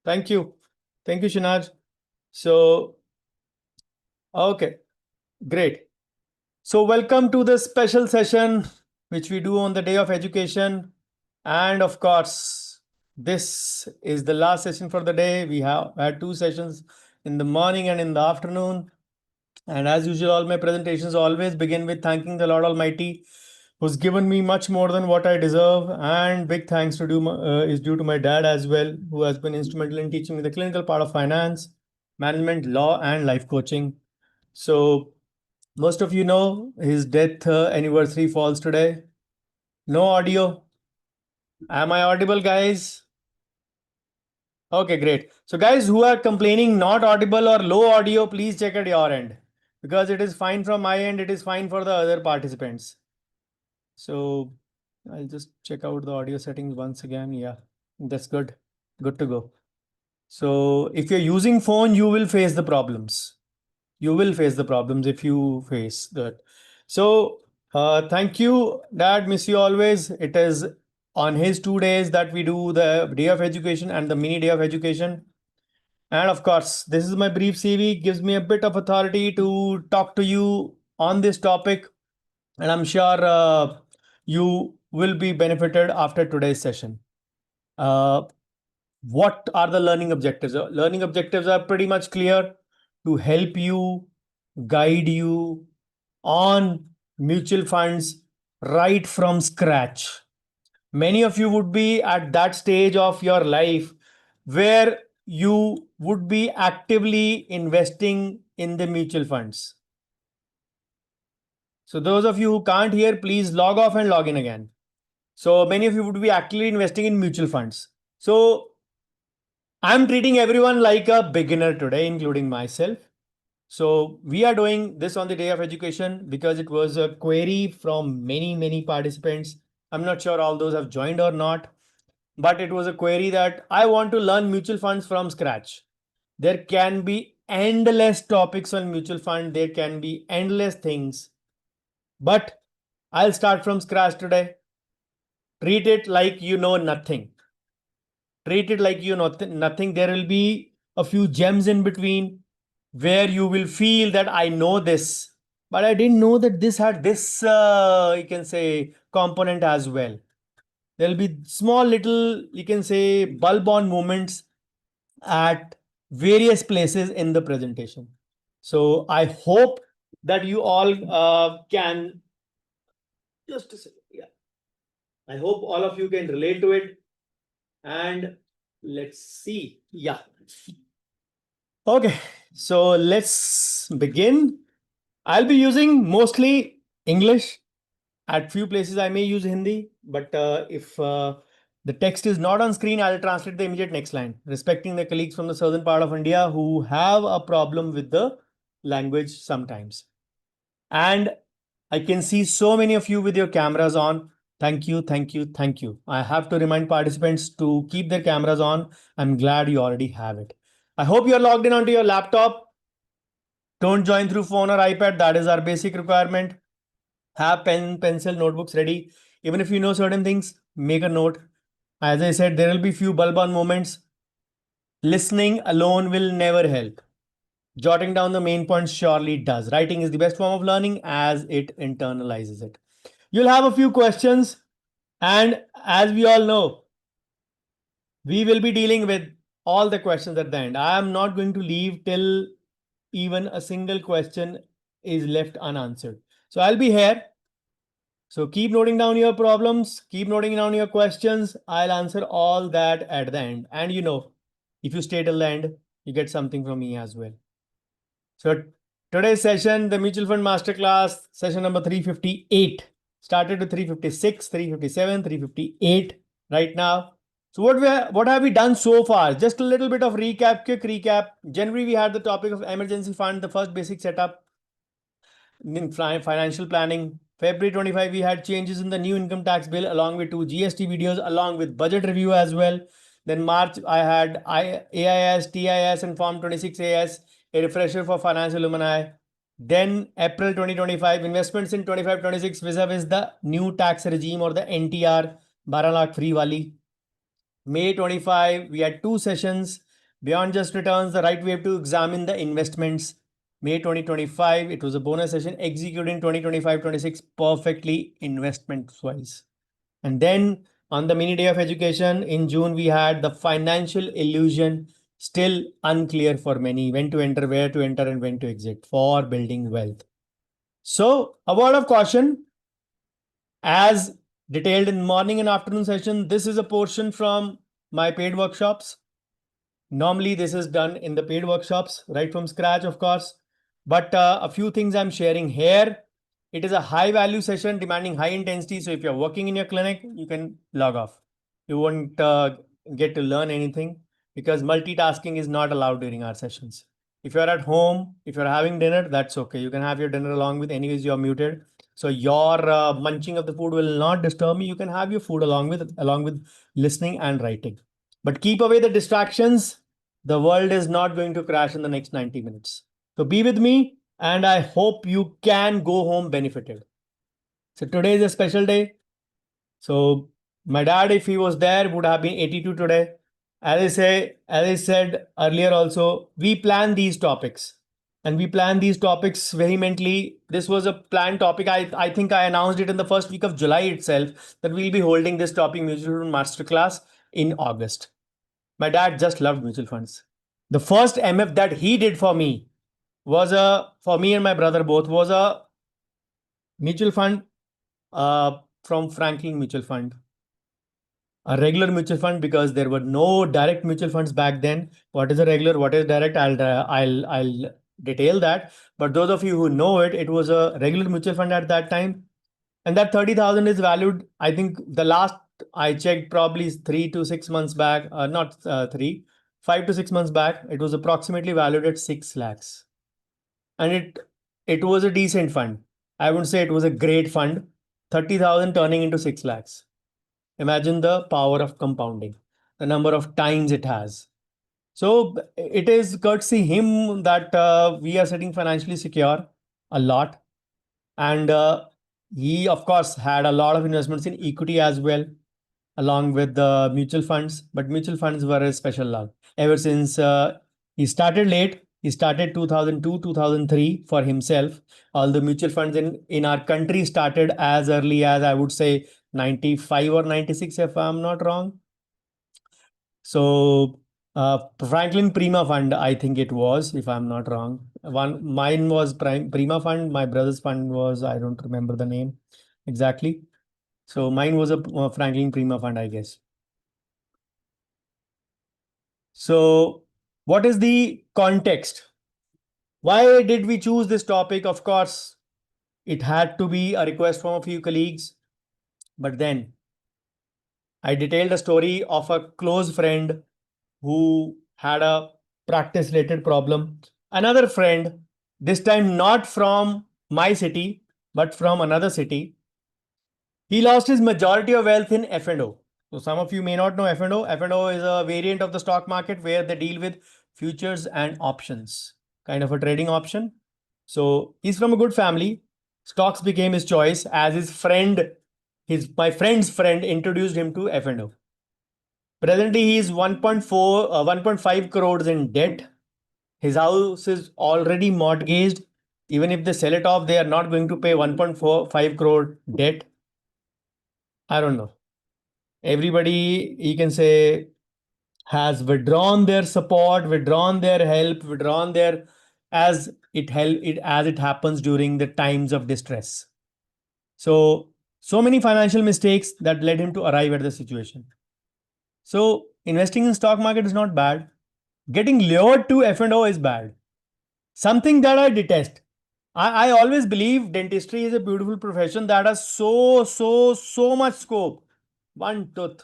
Thank you. Thank you, Shinaj. So, okay, great. So, welcome to this special session which we do on the day of education. And of course, this is the last session for the day. We have had two sessions in the morning and in the afternoon. And as usual, all my presentations always begin with thanking the Lord Almighty, who's given me much more than what I deserve. And big thanks is due to my dad as well, who has been instrumental in teaching me the clinical part of finance, management, law, and life coaching. So most of you know his death anniversary falls today. No audio. Am I audible, guys? Okay, great. So guys who are complaining not audible or low audio, please check at your end, because it is fine from my end. It is fine for the other participants. So I'll just check out the audio settings once again. Yeah, that's good. Good to go. So if you're using phone, you will face the problems. You will face the problems if you face that. So thank you, Dad. Miss you always. It is on his 2 days that we do the day of education and the mini day of education. And of course, this is my brief CV, gives me a bit of authority to talk to you on this topic. And I'm sure you will be benefited after today's session. What are the learning objectives? Learning objectives are pretty much clear: to help you, guide you on mutual funds right from scratch. Many of you would be at that stage of your life where you would be actively investing in the mutual funds. So those of you who can't hear, please log off and log in again. So many of you would be actively investing in mutual funds. So I'm treating everyone like a beginner today, including myself. So we are doing this on the day of education because it was a query from many participants. I'm not sure all those have joined or not, but it was a query that I want to learn mutual funds from scratch. There can be endless topics on mutual fund. There can be endless things, but I'll start from scratch today. Treat it like you know nothing. Treat it like you know nothing. There will be a few gems in between where you will feel that I know this, but I didn't know that this had this, you can say, component as well. There'll be small little, you can say, bulb on moments at various places in the presentation. So I hope that you all can, just a second, yeah. I hope all of you can relate to it. And let's see. Yeah. Okay, so let's begin. I'll be using mostly English. At few places I may use Hindi, but if the text is not on screen, I'll translate the immediate next line, respecting the colleagues from the southern part of India who have a problem with the language sometimes. And I can see so many of you with your cameras on. Thank you, thank you, thank you. I have to remind participants to keep their cameras on. I'm glad you already have it. I hope you're logged in onto your laptop. Don't join through phone or iPad. That is our basic requirement. Have pen, pencil, notebooks ready. Even if you know certain things, make a note. As I said, there will be few bulb on moments. Listening alone will never help. Jotting down the main points surely does. Writing is the best form of learning as it internalizes it. You'll have a few questions, and as we all know, we will be dealing with all the questions at the end. I am not going to leave till even a single question is left unanswered. So I'll be here. So keep noting down your problems, keep noting down your questions. I'll answer all that at the end. And you know, if you stay till the end, you get something from me as well. So today's session, the Mutual Fund Masterclass, session number 358. Started with 356, 357, 358 right now. So what have we done so far? Just a little bit of recap, quick recap. January, we had the topic of emergency fund, the first basic setup in financial planning. February 25, we had changes in the new income tax bill along with 2 GST videos, along with budget review as well. Then March, I had AIS, TIS, and Form 26AS, a refresher for finance alumni. Then April 2025, investments in 25-26 vis-a-vis the new tax regime or the NTR, 12 lakh free wali. May 25, we had 2 sessions. Beyond just returns, the right way to examine the investments. May 2025, it was a bonus session executing 2025-26 perfectly investment wise. And then on the mini day of education in June, we had the financial illusion, still unclear for many, when to enter, where to enter, and when to exit for building wealth. So, a word of caution, as detailed in morning and afternoon session, this is a portion from my paid workshops. Normally, this is done in the paid workshops, right from scratch, of course. But a few things I'm sharing here. It is a high value session demanding high intensity. So if you're working in your clinic, you can log off. You won't get to learn anything because multitasking is not allowed during our sessions. If you're at home, if you're having dinner, that's okay. You can have your dinner along with, anyways, you're muted. So your munching of the food will not disturb me. You can have your food along with listening and writing. But keep away the distractions. The world is not going to crash in the next 90 minutes. So be with me, and I hope you can go home benefited. So today is a special day. So my dad, if he was there, would have been 82 today. As I said earlier also, we plan these topics. And we plan these topics vehemently. This was a planned topic. I think I announced it in the first week of July itself that we'll be holding this topic mutual fund masterclass in August. My dad just loved mutual funds. The first MF that he did for me was for me and my brother both, was a mutual fund from Franklin Mutual Fund. A regular mutual fund, because there were no direct mutual funds back then. What is a regular? What is direct? I'll detail that. But those of you who know it, it was a regular mutual fund at that time, and that 30,000 is valued. I think the last I checked probably 3 to 6 months back. Not 5 to 6 months back. It was approximately valued at 6 lakhs, and it was a decent fund. I wouldn't say it was a great fund. 30,000 turning into 6 lakhs. Imagine the power of compounding, the number of times it has. So it is courtesy him that we are sitting financially secure a lot. And he, of course, had a lot of investments in equity as well, along with the mutual funds. But mutual funds were a special love. Ever since he started late, he started 2002, 2003 for himself. All the mutual funds in our country started as early as, I would say, 95 or 96, if I'm not wrong. So Franklin Prima Fund, I think it was, if I'm not wrong. Mine was Prima Fund. My brother's fund was, I don't remember the name exactly. So mine was a Franklin Prima Fund, I guess. So what is the context? Why did we choose this topic? Of course, it had to be a request from a few colleagues. But then I detailed a story of a close friend who had a practice related problem. Another friend, this time not from my city, but from another city, he lost his majority of wealth in F&O. So some of you may not know F&O. F&O is a variant of the stock market where they deal with futures and options, kind of a trading option. So he's from a good family. Stocks became his choice as his friend, my friend's friend introduced him to F&O. Presently, he is 1.5 crores in debt. His house is already mortgaged. Even if they sell it off, they are not going to pay 1.45 crore debt. I don't know. Everybody, you can say, has withdrawn their support, withdrawn their help, withdrawn their, as it happens during the times of distress. So many financial mistakes that led him to arrive at the situation. So investing in stock market is not bad. Getting lured to F&O is bad. Something that I detest. I always believe dentistry is a beautiful profession that has so much scope. One tooth.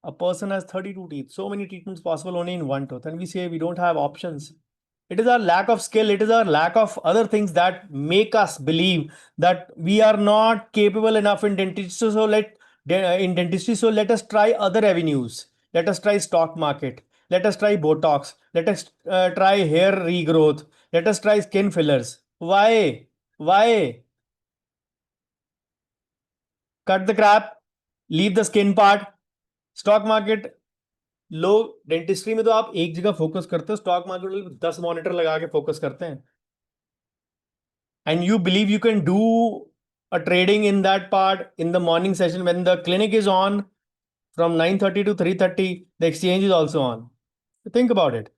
A person has 32 teeth. So many treatments possible only in one tooth. And we say we don't have options. It is our lack of skill. It is our lack of other things that make us believe that we are not capable enough in dentistry. So let us try other avenues. Let us try stock market. Let us try Botox. Let us try hair regrowth. Let us try skin fillers. Why? Why? Cut the crap. Leave the skin part. Stock market. लोग dentistry में तो आप एक जगह focus करते हो, stock market में 10 monitor लगा के फोकस करते हैं. And you believe you can do a trading in that part in the morning session when the clinic is on from 9:30 to 3:30, the exchange is also on. Think about it.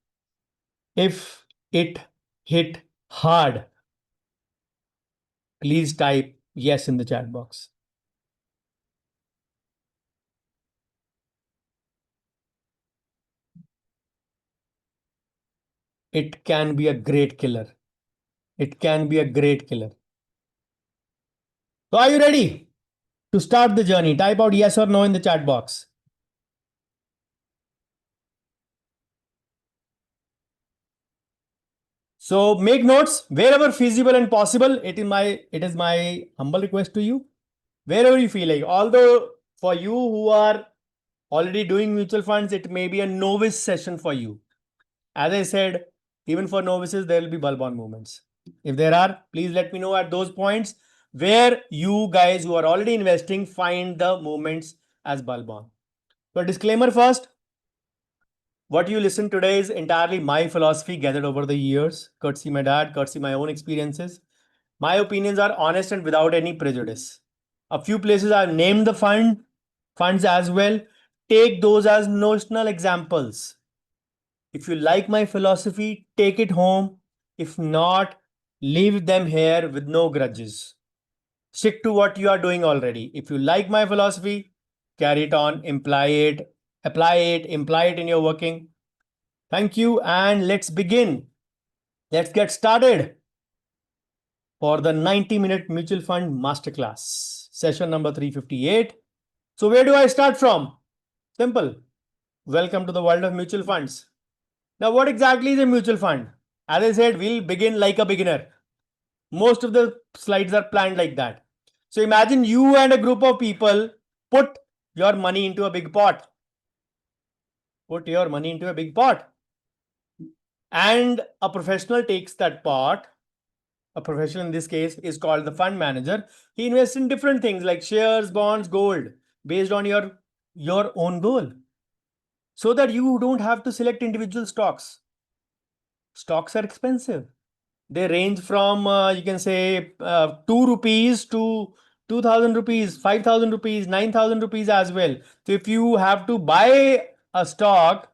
If it hit hard, please type yes in the chat box. It can be a great killer. It can be a great killer. So, are you ready to start the journey? Type out yes or no in the chat box. So make notes wherever feasible and possible. It is my humble request to you. Wherever you feel like, although for you who are already doing mutual funds, it may be a novice session for you. As I said, even for novices, there will be bulb on movements. If there are, please let me know at those points where you guys who are already investing find the movements as bulb on. So disclaimer first, what you listen today is entirely my philosophy gathered over the years, courtesy my dad, courtesy my own experiences. My opinions are honest and without any prejudice. A few places I've named the funds as well. Take those as notional examples. If you like my philosophy, take it home. If not, leave them here with no grudges. Stick to what you are doing already. If you like my philosophy, carry it on, apply it, imply it in your working. Thank you, and let's begin. Let's get started for the 90-minute mutual fund masterclass, session number 358. So, where do I start from? Simple. Welcome to the world of mutual funds. Now, what exactly is a mutual fund? As I said, we'll begin like a beginner. Most of the slides are planned like that. So, imagine you and a group of people put your money into a big pot. Put your money into a big pot. And a professional takes that pot. A professional in this case is called the fund manager. He invests in different things like shares, bonds, gold based on your own goal, so that you don't have to select individual stocks. Stocks are expensive. They range from you can say 2 rupees to 2000 rupees, 5000 rupees, 9000 rupees as well. So if you have to buy a stock,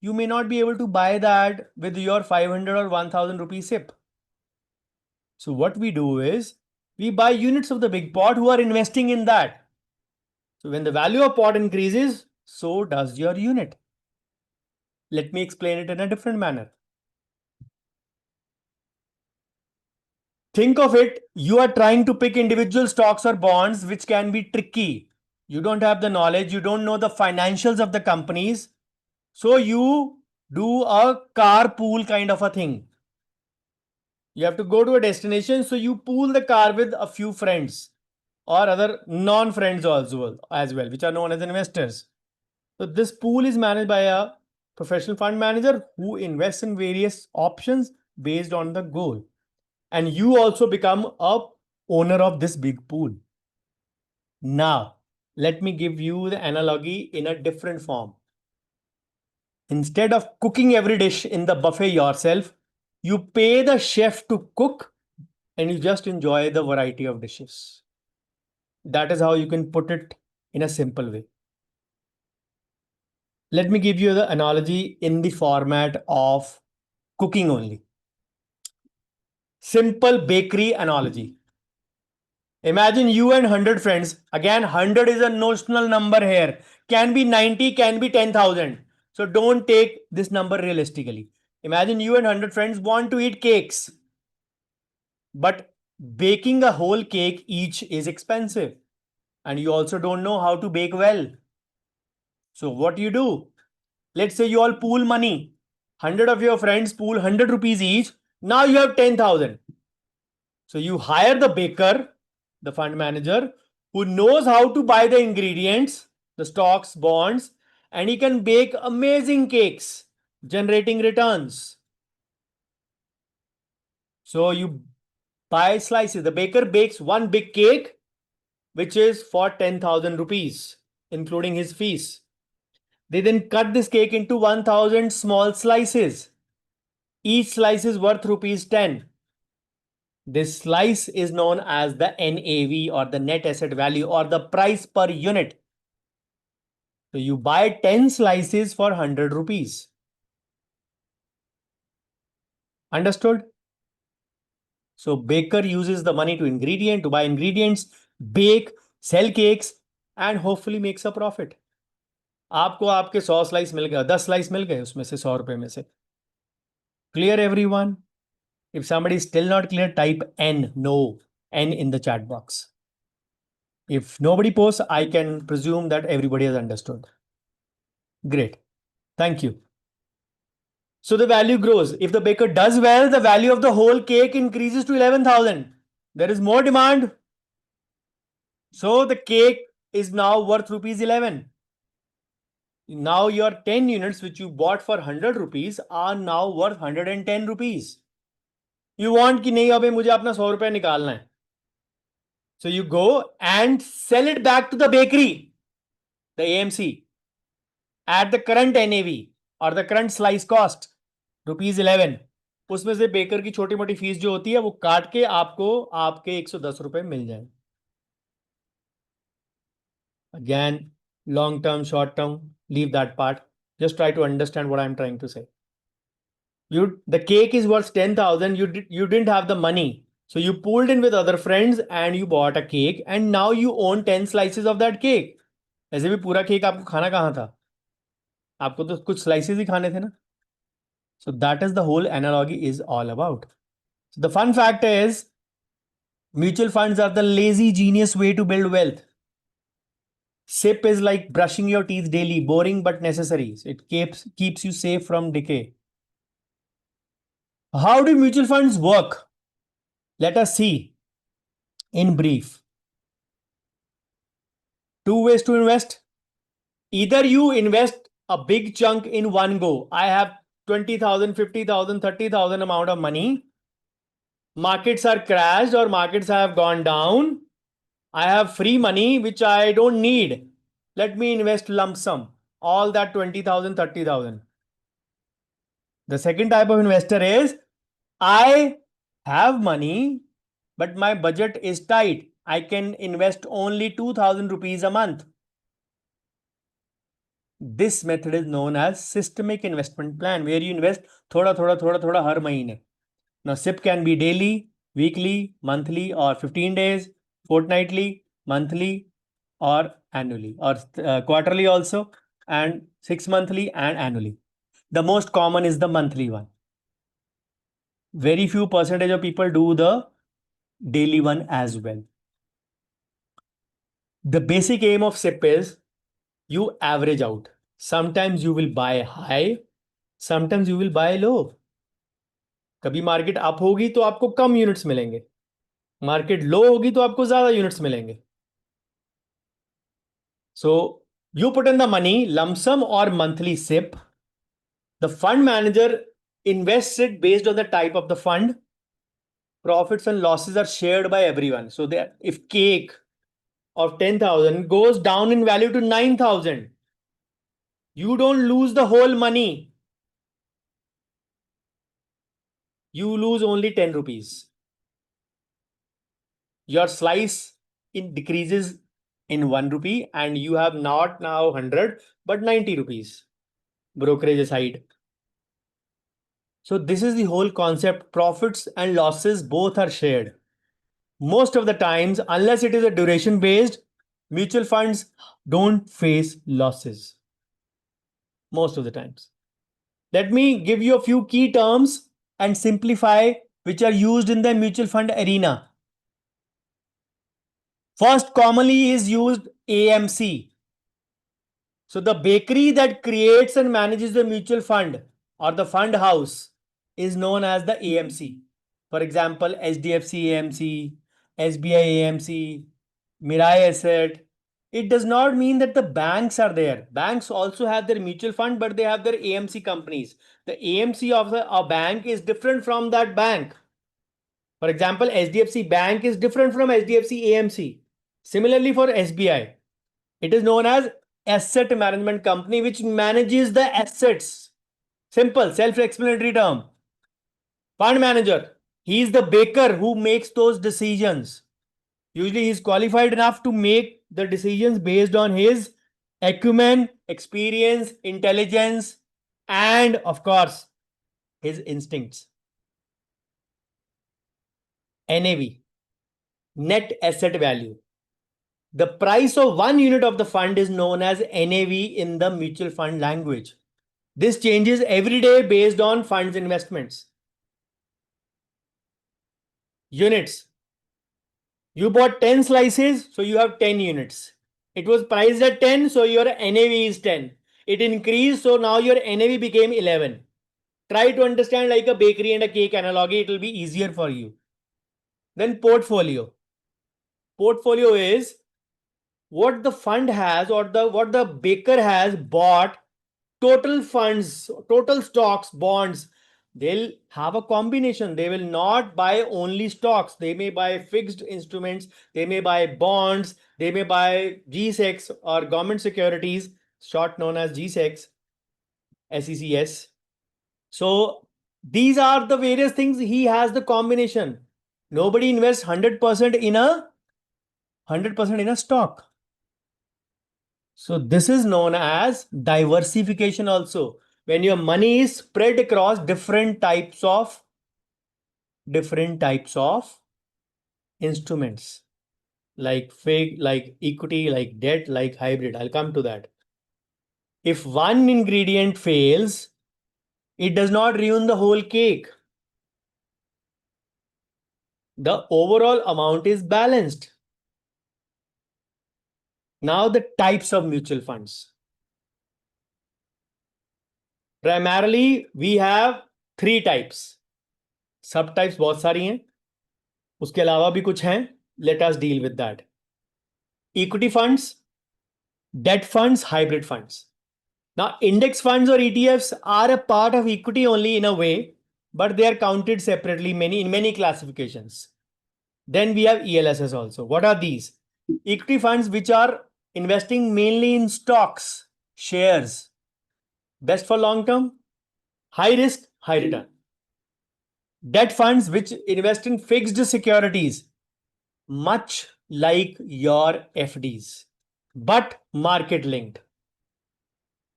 you may not be able to buy that with your 500 or 1000 rupee SIP. So what we do is we buy units of the big pot who are investing in that. So when the value of pot increases, so does your unit. Let me explain it in a different manner. Think of it, you are trying to pick individual stocks or bonds, which can be tricky. You don't have the knowledge, you don't know the financials of the companies. So you do a carpool kind of a thing. You have to go to a destination, so you pool the car with a few friends or other non-friends also as well, which are known as investors. So this pool is managed by a professional fund manager who invests in various options based on the goal. And you also become a owner of this big pool. Now, let me give you the analogy in a different form. Instead of cooking every dish in the buffet yourself, you pay the chef to cook and you just enjoy the variety of dishes. That is how you can put it in a simple way. Let me give you the analogy in the format of cooking only. Simple bakery analogy. Imagine you and 100 friends. Again, 100 is a notional number here. Can be 90, can be 10,000. So don't take this number realistically. Imagine you and 100 friends want to eat cakes. But baking a whole cake each is expensive. And you also don't know how to bake well. So what do you do? Let's say you all pool money. 100 of your friends pool 100 rupees each. Now you have 10,000. So you hire the baker, the fund manager, who knows how to buy the ingredients, the stocks, bonds, and he can bake amazing cakes, generating returns. So you buy slices. The baker bakes one big cake, which is for 10,000 rupees, including his fees. They then cut this cake into 1000 small slices. Each slice is worth rupees 10. This slice is known as the NAV, or the net asset value, or the price per unit. So you buy 10 slices for 100 rupees. Understood? So baker uses the money to buy ingredients, bake, sell cakes, and hopefully makes a profit. आपको आपके 100 slice मिल गए, 10 slice मिल गए उसमें से 100 रुपए में से. Clear everyone? If somebody is still not clear, type N, no, N in the chat box. If nobody posts, I can presume that everybody has understood. Great. Thank you. So the value grows. If the baker does well, the value of the whole cake increases to 11,000. There is more demand. So the cake is now worth rupees 11. Now your 10 units which you bought for 100 rupees are now worth 110 rupees. You want कि नहीं अबे मुझे अपना 100 रुपया निकालना है. So you go and sell it back to the bakery, the AMC, at the current NAV or the current slice cost, rupees 11. उसमें से बेकर की छोटी मोटी फीस जो होती है वो काट के आपको आपके 110 रुपए मिल जाए. Again, long term, short term, leave that part. Just try to understand what I'm trying to say. The cake is worth 10,000. You didn't have the money. So you pulled in with other friends and you bought a cake, and now you own 10 slices of that cake. ऐसे भी पूरा cake आपको खाना कहाँ था? आपको तो कुछ slices ही खाने थे ना? So that is the whole analogy is all about. So the fun fact is, mutual funds are the lazy genius way to build wealth. SIP is like brushing your teeth daily, boring but necessary. So it keeps you safe from decay. How do mutual funds work? Let us see in brief. Two ways to invest. Either you invest a big chunk in one go. I have 20,000, 50,000, 30,000 amount of money. Markets are crashed or markets have gone down. I have free money which I don't need. Let me invest lump sum. All that 20,000, 30,000. The second type of investor is, I have money, but my budget is tight. I can invest only 2,000 rupees a month. This method is known as systemic investment plan, where you invest thoda har mahine. Now SIP can be daily, weekly, monthly, or 15 days, fortnightly, monthly, or annually, or quarterly also, and 6 monthly and annually. The most common is the monthly one. Very few percentage of people do the daily one as well. The basic aim of SIP is you average out. Sometimes you will buy high, sometimes you will buy low. कभी market up होगी तो आपको कम units मिलेंगे, market लो होगी तो आपको ज्यादा units मिलेंगे. So you put in the money, lump sum or monthly SIP. The fund manager invests it based on the type of the fund. Profits and losses are shared by everyone. So that if cake of 10,000 goes down in value to 9,000, you don't lose the whole money. You lose only 10 rupees. Your slice decreases in 1 rupee, and you have not now 100 but 90 rupees. Brokerage aside. So this is the whole concept. Profits and losses both are shared. Most of the times, unless it is a duration based, mutual funds don't face losses. Most of the times. Let me give you a few key terms and simplify which are used in the mutual fund arena. First, commonly is used AMC. So the bakery that creates and manages the mutual fund or the fund house is known as the AMC. For example, HDFC AMC, SBI AMC, Mirae Asset. It does not mean that the banks are there. Banks also have their mutual fund, but they have their AMC companies. The AMC of a bank is different from that bank. For example, HDFC Bank is different from HDFC AMC. Similarly, for SBI, it is known as asset management company which manages the assets. Simple, self-explanatory term. Fund manager. He is the baker who makes those decisions. Usually he is qualified enough to make the decisions based on his acumen, experience, intelligence, and of course, his instincts. NAV, net asset value. The price of one unit of the fund is known as NAV in the mutual fund language. This changes every day based on funds investments. Units. You bought 10 slices, so you have 10 units. It was priced at 10, so your NAV is 10. It increased, so now your NAV became 11. Try to understand like a bakery and a cake analogy, it will be easier for you. Then portfolio. Portfolio is what the fund has or what the baker has bought, total funds, total stocks, bonds. They'll have a combination. They will not buy only stocks. They may buy fixed instruments. They may buy bonds. They may buy G-SECs or government securities, short known as G-SECs, SECS. So these are the various things. He has the combination. Nobody invests 100% in a stock. So this is known as diversification also. When your money is spread across different types of instruments, like fake, like equity, like debt, like hybrid. I'll come to that. If one ingredient fails, it does not ruin the whole cake. The overall amount is balanced. Now the types of mutual funds. Primarily, we have three types. सब types बहुत सारी हैं, उसके अलावा भी कुछ हैं. Let us deal with that. Equity funds, debt funds, hybrid funds. Now, index funds or ETFs are a part of equity only in a way, but they are counted separately in many classifications. Then we have ELSS also. What are these? Equity funds which are investing mainly in stocks, shares. Best for long term, high risk, high return. Debt funds which invest in fixed securities, much like your FDs, but market linked.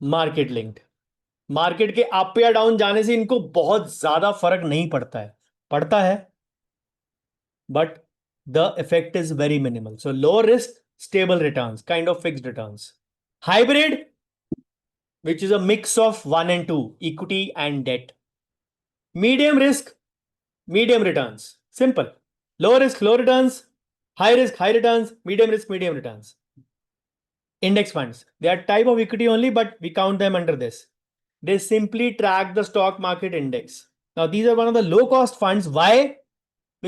Market के up या down जाने से इनको बहुत ज्यादा फर्क नहीं पड़ता है but the effect is very minimal. So low risk, stable returns, kind of fixed returns. Hybrid, which is a mix of 1 and 2, equity and debt. Medium risk, medium returns. Simple. Low risk, low returns. High risk, high returns. Medium risk, medium returns. Index funds. They are type of equity only, but we count them under this. They simply track the stock market index. Now, these are one of the low cost funds. Why?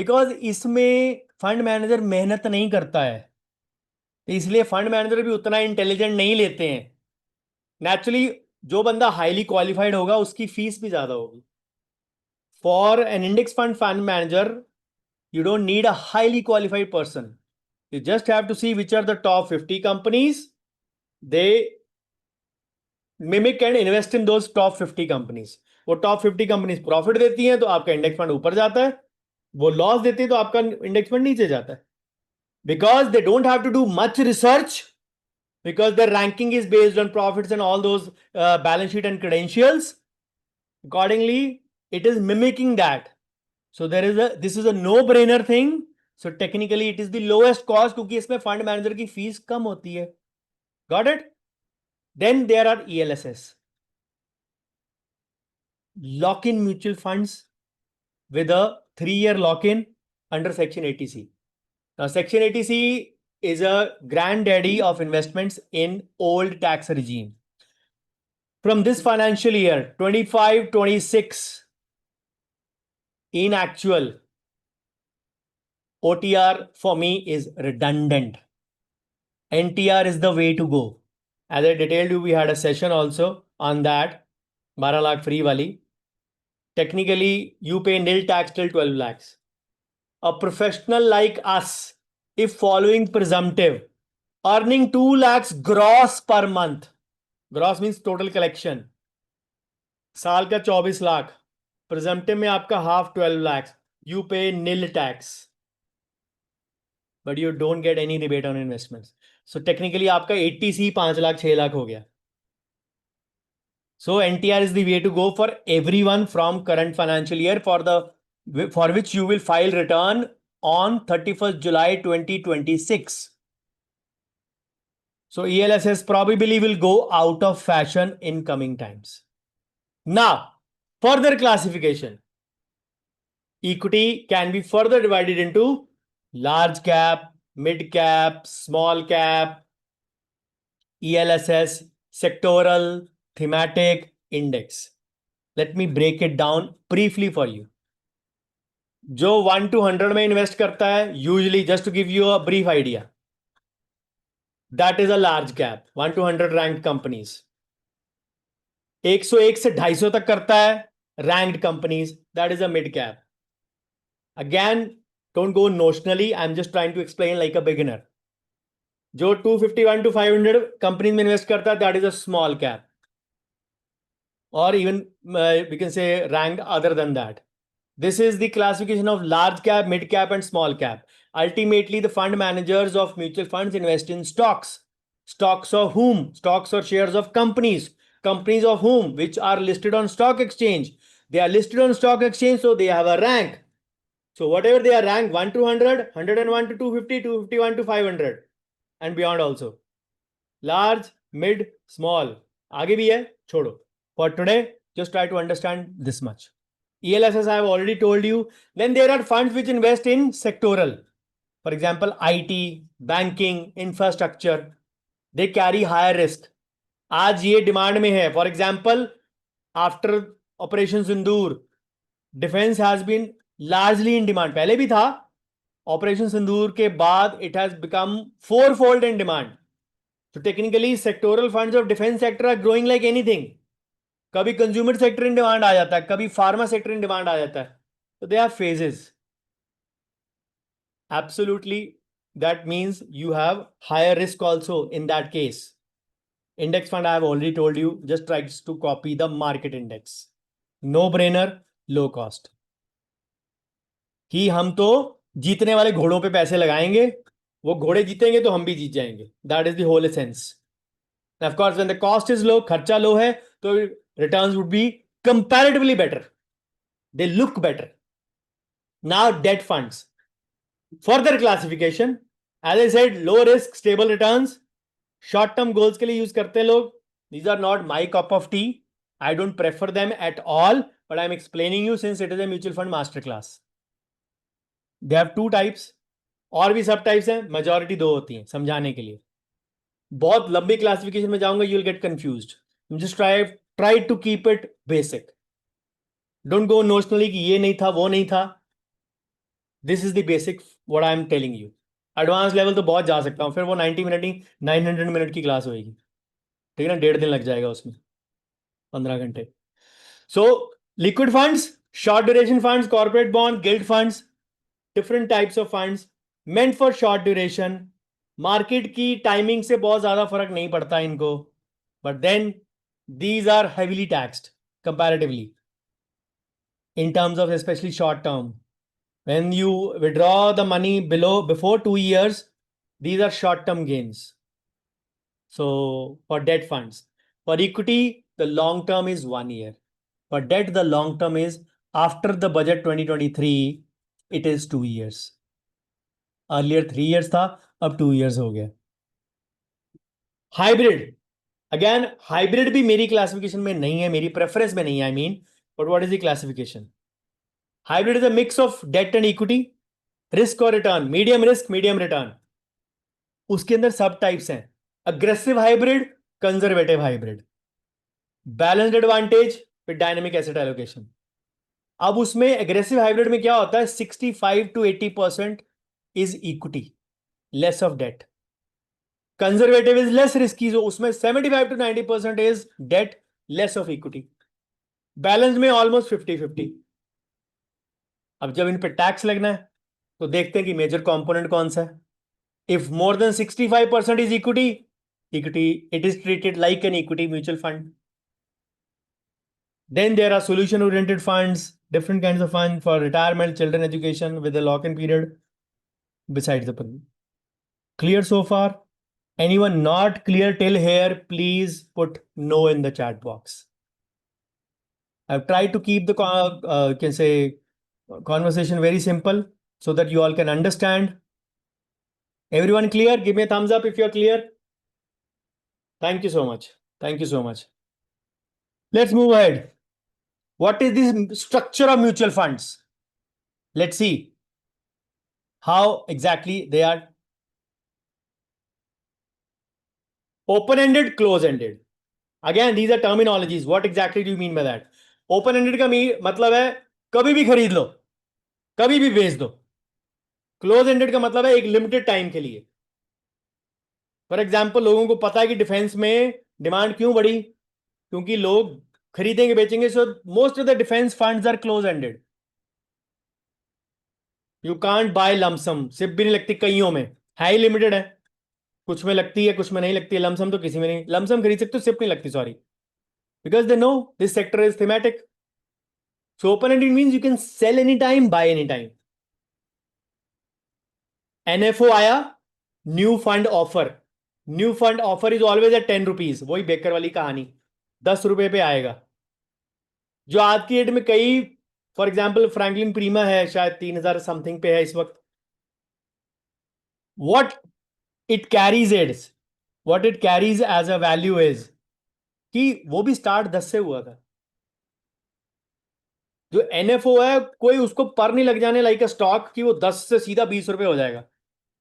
Because इसमें fund manager मेहनत नहीं करता है, इसलिए fund manager भी उतना intelligent नहीं लेते हैं. नेचुरली जो बंदा हाईली क्वालिफाइड होगा उसकी फीस भी ज्यादा होगी. For an index fund manager you don't need a highly qualified person. You just have to see which are the top 50 companies. They mimic and invest in those top 50 companies. वो top 50 companies profit देती हैं तो आपका index fund ऊपर जाता है, वो loss देती है तो आपका इंडेक्स फंड नीचे जाता है. Because they don't have to do much research, because their ranking is based on profits and all those balance sheet and credentials. Accordingly, it is mimicking that. So this is a no-brainer thing. So technically it is the lowest cost क्योंकि इसमें fund manager की fees कम होती है. Got it? Then there are ELSS, lock-in mutual funds with a 3-year lock-in under Section 80C. Now Section 80C is a granddaddy of investments in old tax regime. From this financial year 25-26, in actual, OTR for me is redundant. NTR is the way to go. As I detailed you, we had a session also on that. 12 lakh free wali. Technically, you pay nil tax till 12 lakhs. A professional like us, if following presumptive, earning 2 lakhs gross per month. Gross means total collection. साल का 24 lakh. Presumptive में आपका half 12 lakhs. You pay nil tax, but you don't get any rebate on investment. So technically आपका 80 5 लाख 6 लाख हो गया. So NTR is the way to go for everyone from current financial year for which you will file return on 31st July 2026. So ELSS probably will go out of fashion in coming times. Now, further classification. Equity can be further divided into large cap, mid cap, small cap, ELSS, sectoral, thematic, index. Let me break it down briefly for you. जो 1 to 100 में invest करता है, usually just to give you a brief idea, that is a large cap. 1 to 100 ranked companies. 101 से 250 तक करता है ranked companies, that is a mid cap. Again don't go notionally, I am just trying to explain like a beginner. जो 251 to 500 companies में invest करता है, that is a small cap, और even we can say ranked other then that. This is the classification of large cap, mid cap, and small cap. Ultimately, the fund managers of mutual funds invest in stocks. Stocks of whom? Stocks or shares of companies. Companies of whom? Which are listed on stock exchange. They are listed on stock exchange, so they have a rank. So whatever they are ranked, 1 to 100, 101 to 250, 251 to 500, and beyond also. Large, mid, small. आगे भी है, छोड़ो. For today, just try to understand this much. ELSS I have already told you. Then there are funds which invest in sectoral. For example, IT, banking, infrastructure. They carry higher risk. आज ये demand में है. For example, after Operation Sindoor, defense has been largely in demand. पहले भी था. Operation Sindoor के बाद it has become fourfold in demand. So technically, sectoral funds of defense sector are growing like anything. कभी consumer sector in demand आ जाता है, कभी फार्मा सेक्टर इन डिमांड आ जाता है. तो they are phases. Absolutely, that means you have higher risk also in that case. Index fund I have already told you, just tries to copy the market index. No brainer, low cost. कि हम तो जीतने वाले घोड़ों पे पैसे लगाएंगे, वो घोड़े जीतेंगे तो हम भी जीत जाएंगे. That is the whole essence. Of course when the cost is low, खर्चा लो है, तो returns would be comparatively better. They look better. Now debt funds. Further classification. As I said, low risk, stable returns. Short term goals के लिए use करते हैं लोग. These are not my cup of tea. I don't prefer them at all, but I'm explaining you since it is a mutual fund masterclass. They have two types. और भी सब types हैं, majority दो होती हैं समझाने के लिए. बहुत लंबी क्लासिफिकेशन में जाऊंगा, you will get confused. Just try to keep it basic. Don't go notionally कि ये नहीं था वो नहीं था. This is the basic what I am telling you. Advance level तो बहुत जा सकता हूँ, फिर वो 90 मिनट नहीं 900 मिनट की क्लास होगी. ठीक है ना, 1.5 दिन लग जाएगा उसमें, 15 घंटे. So liquid funds, short duration funds, corporate bond, gilt funds, different types of funds meant for short duration. Market की टाइमिंग से बहुत ज्यादा फर्क नहीं पड़ता इनको, but then these are heavily taxed comparatively in terms of especially short term. When you withdraw the money before 2 years, these are short term gains. So for debt funds, for equity, the long term is 1 year. For debt, the long term is after the budget 2023, it is 2 years. Earlier 3 years था, अब 2 years हो गया. Hybrid. Again, hybrid भी मेरी classification में नहीं है, मेरी प्रेफरेंस में नहीं है. I mean, but what is the classification? Hybrid is a mix of debt and equity, risk और return, medium risk, medium return. उसके अंदर सब टाइप्स हैं. Aggressive hybrid, conservative hybrid, balanced advantage with dynamic asset allocation. अब उसमें aggressive hybrid में क्या होता है, 65 to 80% is equity, less of debt. Conservative is less risky, जो उसमें 75 to 90% is debt, less of equity. Balance में ऑलमोस्ट 50-50. अब जब इन पे टैक्स लगना है तो देखते हैं कि मेजर कंपोनेंट कौन सा है. If more than 65% is equity, it is treated like an equity mutual fund. Then there are solution-oriented funds, different kinds of funds for retirement, children education with a lock-in period. Besides the pool. Clear so far? Anyone not clear till here, please put no in the chat box. I've tried to keep the can say conversation very simple so that you all can understand. Everyone clear? Give me a thumbs up if you're clear. Thank you so much. Thank you so much. Let's move ahead. What is this structure of mutual funds? Let's see how exactly they are. Open-ended, close-ended. Again, these are terminologies. What exactly do you mean by that? Open-ended का मतलब है कभी भी खरीद लो, कभी भी बेच दो. क्लोज-एंडेड का मतलब है एक लिमिटेड टाइम के लिए. फॉर एग्जाम्पल, लोगों को पता है कि डिफेंस में डिमांड क्यों बढ़ी, क्योंकि लोग खरीदेंगे बेचेंगे. So most of the defence funds are close ended. You can't buy lump sum. SIP भी नहीं लगती कईयों में, है ही लिमिटेड है. कुछ में लगती है, कुछ में नहीं लगती है. लमसम तो किसी में नहीं. लमसम खरीद सकते हो, सिप नहीं लगती. Sorry, because they know this sector is thematic. So open-ended means you can sell anytime, buy anytime. NFO आया, new fund offer. New fund offer is always at 10 rupees. वही बेकर वाली कहानी, 10 रुपए पे आएगा. जो आज की डेट में कई, फॉर एग्जाम्पल फ्रैंकलिन प्रीमा है, शायद 3,000 समथिंग पे है इस वक्त. What it carries is, what it carries as a value is कि वो भी स्टार्ट 10 से हुआ था. जो एनएफओ है, कोई उसको पर नहीं लग जाने लाइक अ स्टॉक कि वो 10 से सीधा 20 रुपए हो जाएगा.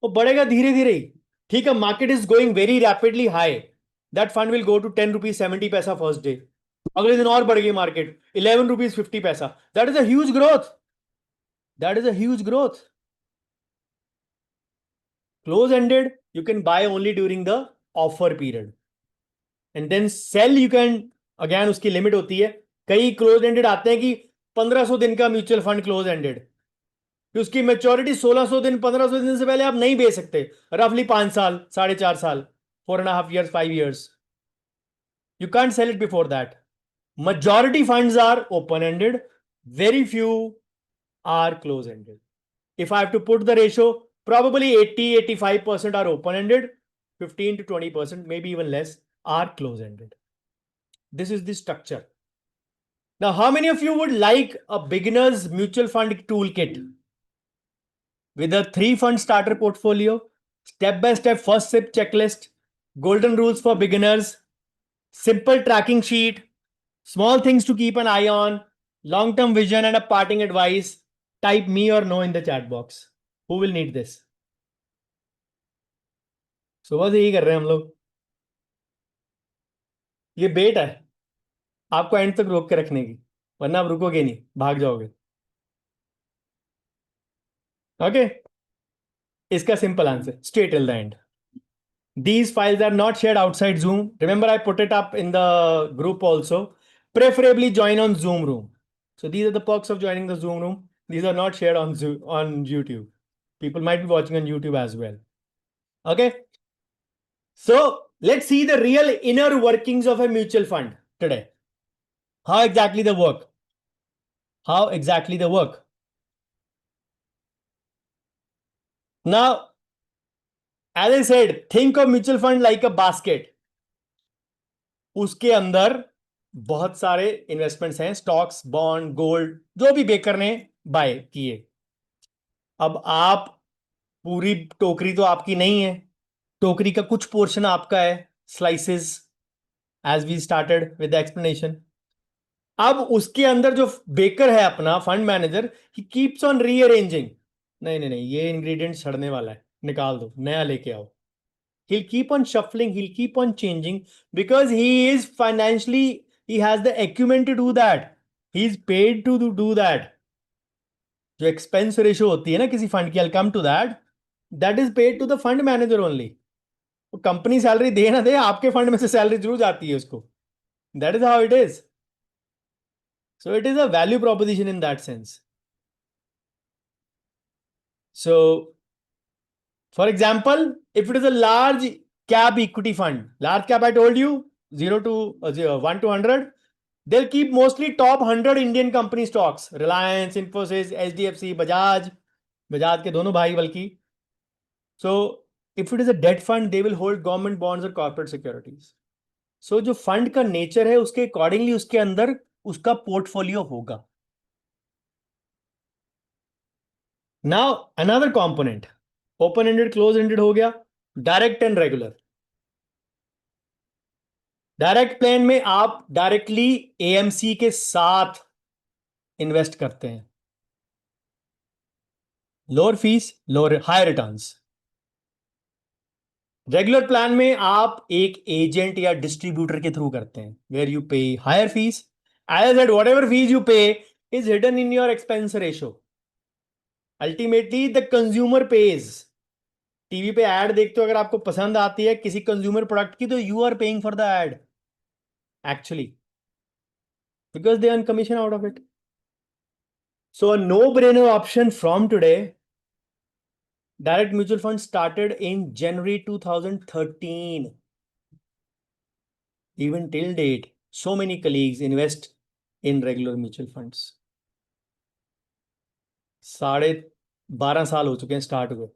वो बढ़ेगा धीरे धीरे ही. ठीक है, market is going very rapidly high, that fund will go to 10 rupees 70 paisa first day. अगले दिन और बढ़ गई market 11 rupees 50 paisa. That is a huge growth. That is a huge growth. Close ended you can buy only during the offer period and then sell you can. अगेन उसकी limit होती है. कई क्लोज एंडेड आते हैं कि 1500 दिन का म्यूचुअल फंड क्लोज एंडेड, उसकी मेच्योरिटी 1600 दिन 1500 दिन से पहले आप नहीं बेच सकते. रफली 5 साल, 4.5 साल, 4.5 years, 5 years. You can't sell it before that. Majority funds are open-ended. Very few are close-ended. If I have to put the ratio, probably 80-85% are open-ended. 15 to 20%, maybe even less, are close-ended. This is the structure. Now, how many of you would like a beginner's mutual fund toolkit with a 3-fund starter portfolio, step-by-step first sip checklist, golden rules for beginners, simple tracking sheet, small things to keep an eye on, long-term vision and a parting advice? Type me or no in the chat box. Who will need this? सुबह से यही कर रहे हैं हम लोग. ये बेट है आपको एंड तक रोक के रखने की, वरना आप रुकोगे नहीं, भाग जाओगे. ओके, इसका simple answer, stay till the end. These files are not shared outside Zoom. Remember, I put it up in the group also. Preferably join on Zoom room. So these are the perks of joining the Zoom room. These are not shared on Zoom, on YouTube. People might be watching on YouTube as well. Okay. So let's see the real inner workings of a mutual fund today. How exactly they work? How exactly they work? Now, as I said, think of mutual fund like a basket. उसके अंदर बहुत सारे investments हैं, stocks, bond, gold, जो भी baker ने bye किए. अब आप, पूरी टोकरी तो आपकी नहीं है, टोकरी का कुछ पोर्शन आपका है, slices, as we started with the explanation. अब उसके अंदर जो बेकर है अपना fund manager, he keeps on rearranging. नहीं नहीं नहीं, ये इंग्रेडिएंट सड़ने वाला है, निकाल दो, नया लेके आओ. He'll keep on shuffling, he'll keep on changing, because he is financially, he has the acumen to do that. He's paid to do that. जो एक्सपेंस रेशियो होती है ना किसी फंड की, I'll come to that, that is paid to the fund manager only. वो company salary दे ना दे, आपके fund में से सैलरी जरूर जाती है उसको. That is how it is. So it is a value proposition in that sense. So For example, if it is a large cap equity fund, large cap I told you, 0 to 1 to 100, they'll keep mostly top 100 Indian company stocks. Reliance, Infosys, HDFC, Bajaj के दोनों भाई बल्कि. So if it is a debt fund, they will hold government bonds or corporate securities. So जो fund का nature है उसके accordingly उसके अंदर उसका पोर्टफोलियो होगा. Now another component, open ended close ended हो गया, direct and regular. Direct plan में आप डायरेक्टली एएमसी के साथ इन्वेस्ट करते हैं. Lower fees, lower high returns. Regular plan में आप एक एजेंट या डिस्ट्रीब्यूटर के थ्रू करते हैं, where you pay higher fees. As at whatever fees you pay is hidden in your expense ratio. Ultimately the consumer pays. TV पे ad देखते हो, अगर आपको पसंद आती है किसी कंज्यूमर प्रोडक्ट की, तो you are paying for the ad actually because they earn commission out of it. So a no-brainer option from today. Direct mutual fund started in January 2013. Even till date, so many colleagues invest in regular mutual funds. 12.5 साल हो चुके हैं start हुए.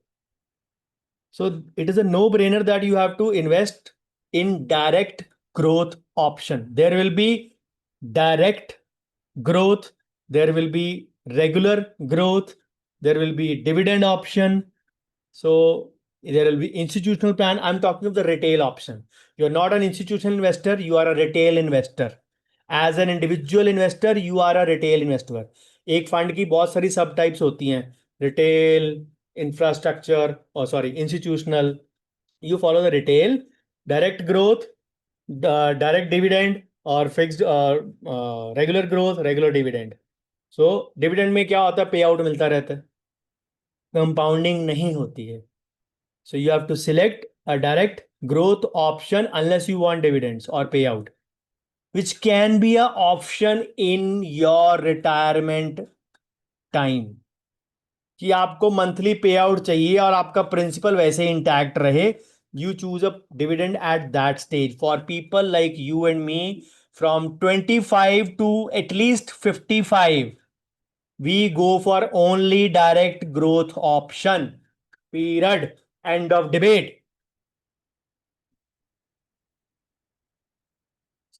So it is a no-brainer that you have to invest in direct growth option. There will be direct growth, there will be regular growth, there will be dividend option. So there will be institutional plan. I'm talking of the retail option. You're not an institutional investor, you are a retail investor. As an individual investor, you are a retail investor. एक fund की बहुत सारी subtypes होती हैं, retail, infrastructure और sorry institutional. You follow the retail, direct growth, direct dividend और fixed regular growth, regular dividend. So dividend में क्या होता है, पे आउट मिलता रहता है, कंपाउंडिंग नहीं होती है. So you have to select a direct growth option unless you want dividends और pay out, which can be a option in your retirement time. कि आपको मंथली पे आउट चाहिए और आपका प्रिंसिपल वैसे इंटैक्ट रहे, you choose a dividend at that stage. For people like you and me from 25 to at least 55, we go for only direct growth option. Period. End of debate.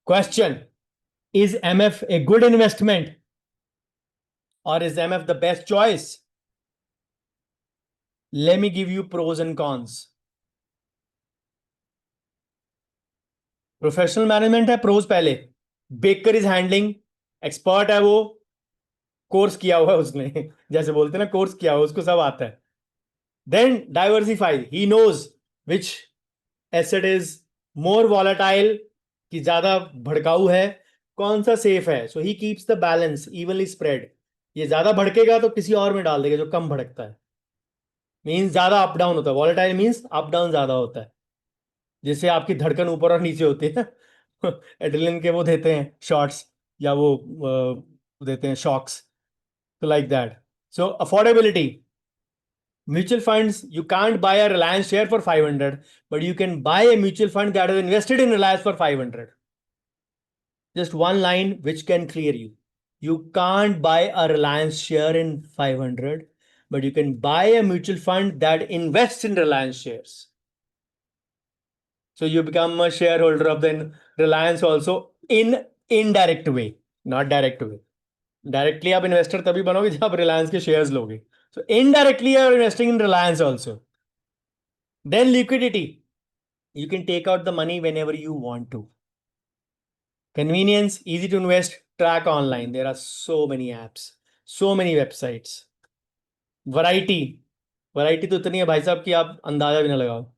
Question: is MF a good investment or is MF the best choice? Let me give you pros and cons. Professional management है, pros पहले. Baker is handling, expert है वो, course किया हुआ है उसने जैसे बोलते हैं ना, कोर्स किया हुआ, उसको सब आता है. Then diversified, he knows which asset is more volatile, कि ज्यादा भड़काऊ है, कौन सा सेफ है. So he keeps the balance evenly spread. ये ज्यादा भड़केगा तो किसी और में डाल देगा जो कम भड़कता है. मीन्स ज्यादा अप डाउन होता है, वॉलेटाइल मीन्स अप डाउन ज्यादा होता है, जैसे आपकी धड़कन ऊपर और नीचे होती है एड्रेनलिन के वो देते हैं शॉट्स, या वो देते हैं शॉक्स. तो like that. So affordability, mutual funds, you can't buy a Reliance share for 500, but you can buy a mutual fund that is invested in Reliance for 500. Just one line which can clear you. You can't buy a Reliance share in 500, but you can buy a mutual fund that invests in Reliance shares. So you become a shareholder of the Reliance also in indirect way, not direct way. Directly आप investor तभी बनोगे जब आप Reliance के shares लोगे. So indirectly you are investing in Reliance also. Then liquidity. You can take out the money whenever you want to. Convenience, easy to invest, track online. There are so many apps, so many websites. Variety. Variety तो इतनी है भाई साहब कि आप अंदाजा भी ना लगाओ.